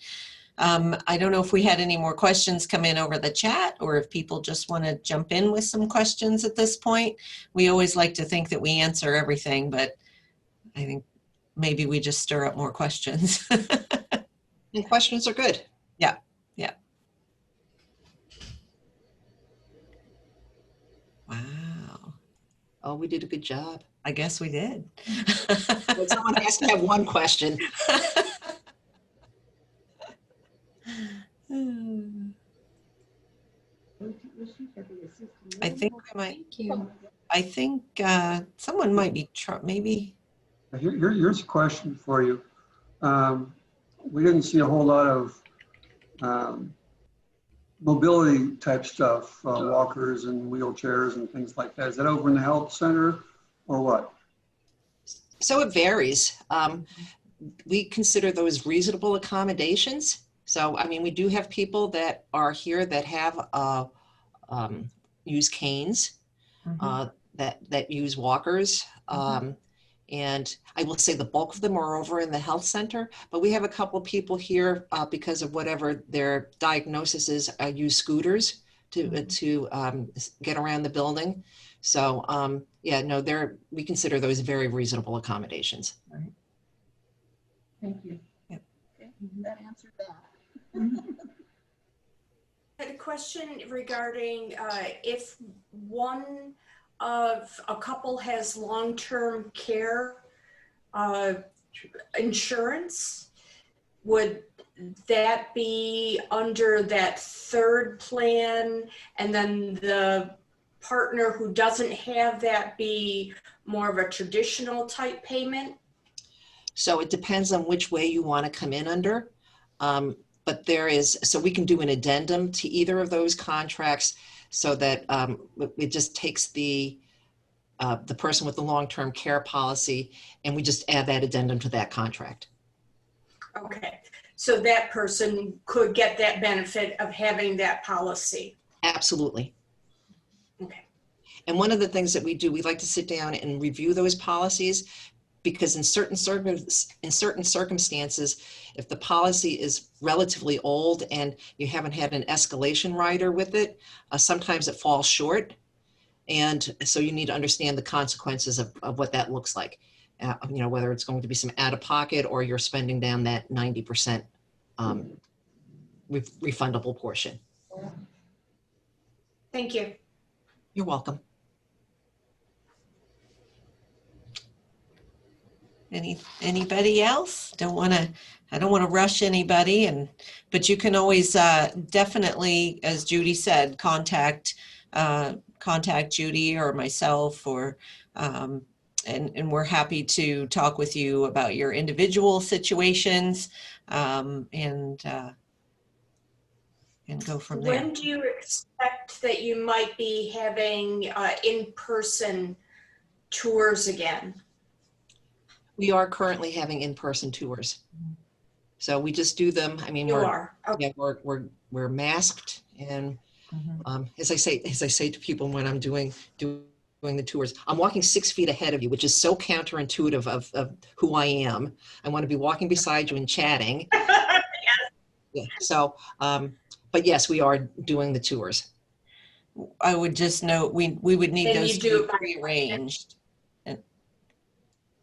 I don't know if we had any more questions come in over the chat, or if people just want to jump in with some questions at this point. We always like to think that we answer everything, but I think maybe we just stir up more questions. And questions are good. Yeah. Wow. Oh, we did a good job. I guess we did. But someone has to have one question. I think we might. Thank you. I think someone might be maybe. Here's a question for you. We didn't see a whole lot of mobility type stuff, walkers and wheelchairs and things like that. Is that over in the health center or what? So it varies. We consider those reasonable accommodations. So, I mean, we do have people that are here that have use canes, that use walkers. And I will say the bulk of them are over in the health center, but we have a couple of people here because of whatever their diagnosis is, use scooters to get around the building. So yeah, no, we consider those very reasonable accommodations. Right. Thank you. Yep. Okay, that answered that. I had a question regarding if one of a couple has long-term care insurance, would that be under that third plan, and then the partner who doesn't have that be more of a traditional type payment? So it depends on which way you want to come in under. But so we can do an addendum to either of those contracts so that it just takes the person with the long-term care policy, and we just add that addendum to that contract. Okay, so that person could get that benefit of having that policy. Absolutely. Okay. And one of the things that we do, we like to sit down and review those policies, because in certain circumstances, if the policy is relatively old and you haven't had an escalation rider with it, sometimes it falls short. And so you need to understand the consequences of what that looks like. Whether it's going to be some out of pocket or you're spending down that 90% refundable portion. Thank you. You're welcome. Anybody else? I don't want to rush anybody, but you can always definitely, as Judy said, contact Judy or myself, or and we're happy to talk with you about your individual situations, and go from there. When do you expect that you might be having in-person tours again? We are currently having in-person tours. So we just do them. I mean, Okay. yeah, we're masked, and as I say to people when I'm doing the tours, I'm walking 6 feet ahead of you, which is so counterintuitive of who I am. I want to be walking beside you and chatting. Yeah. So, but yes, we are doing the tours. I would just note we would need Then those you to do be it by prearranged.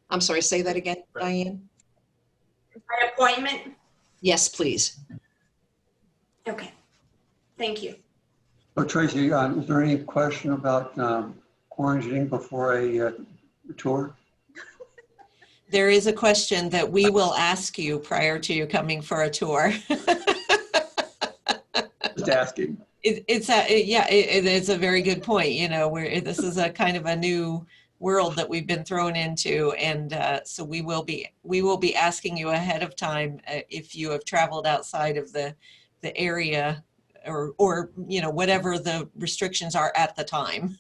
I'm sorry, say that again, Diane? By appointment? Yes, please. Okay. Thank you. So Tracy, is there any question about quarantining before a tour? There is a question that we will ask you prior to you coming for a tour. Just asking. It's a very good point. This is a kind of a new world that we've been thrown into, and so we will be asking you ahead of time if you have traveled outside of the area, or whatever the restrictions are at the time.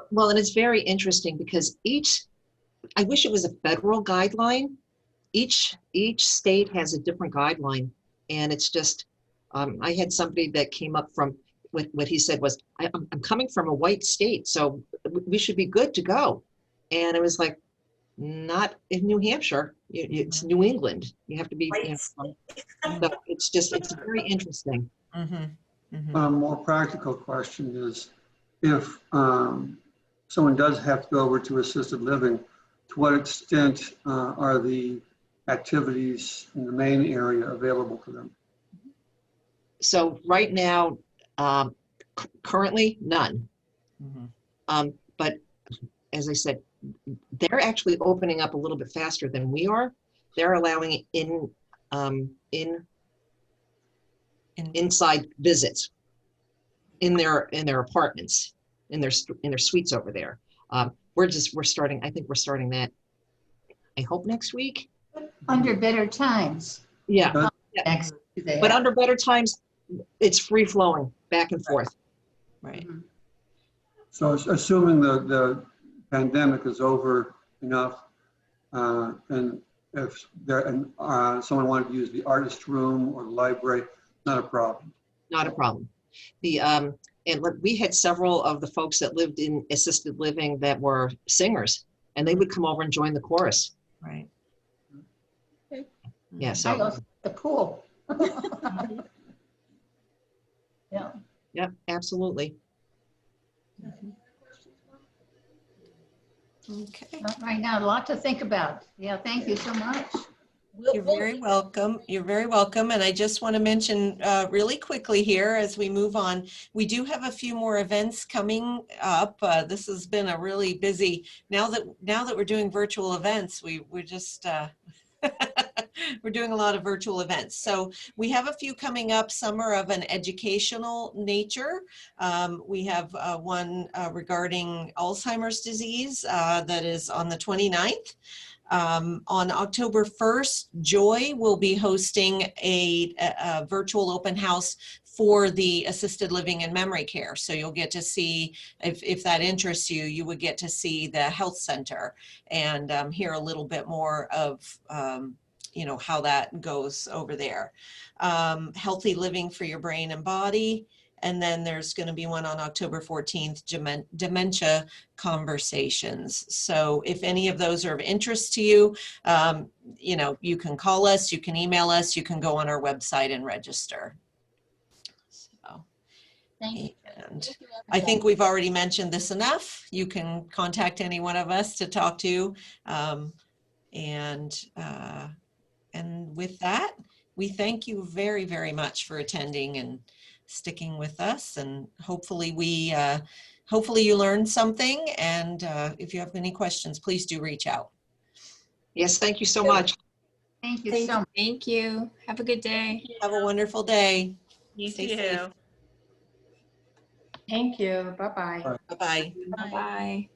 Well, and it's very interesting because I wish it was a federal guideline. Each state has a different guideline, and it's just I had somebody that came up from what he said was, I'm coming from a white state, so we should be good to go. And it was like, not in New Hampshire. It's New England. You have to be, you know, so it's very interesting. Mhm, mhm. A more practical question is, if someone does have to go over to assisted living, to what extent are the activities in the main area available to them? So right now, currently, none. Mhm. But as I said, they're actually opening up a little bit faster than we are. They're allowing inside visits in their apartments, in their suites over there. We're starting. I think we're starting that. I hope next week. Under better times. Yeah, Next Tuesday. but under better times, it's free flowing back and forth. Right. So assuming the pandemic is over enough, and if someone wanted to use the artist room or the library, not a problem. Not a problem. We had several of the folks that lived in assisted living that were singers, and they would come over and join the chorus. Right. Yeah, I so go to the pool. Yeah. yeah, absolutely. Okay. Not right now, a lot to think about. Yeah, thank you so much. You're very welcome. You're very welcome. And I just want to mention really quickly here as we move on, we do have a few more events coming up. This has been a really busy, now that we're doing virtual events, we're just, we're doing a lot of virtual events. So we have a few coming up. Some are of an educational nature. We have one regarding Alzheimer's disease that is on the 29th. On October 1st, Joy will be hosting a virtual open house for the assisted living and memory care. So you'll get to see, if that interests you, you would get to see the health center and hear a little bit more of you know, how that goes over there. Healthy living for your brain and body. And then there's going to be one on October 14th, dementia conversations. So if any of those are of interest to you, you know, you can call us, you can email us, you can go on our website and register. So, Thank you. and Thank you, I think we've already mentioned this enough. You can contact any one of us to talk to. And with that, we thank you very, very much for attending and sticking with us. And hopefully hopefully you learned something. And if you have any questions, please do reach out. Yes, thank you so much. Thank you Thank so much. Thank you. Have a good day. Have a wonderful day. You Stay safe. Thank you. Bye-bye. Bye-bye. Bye. Bye.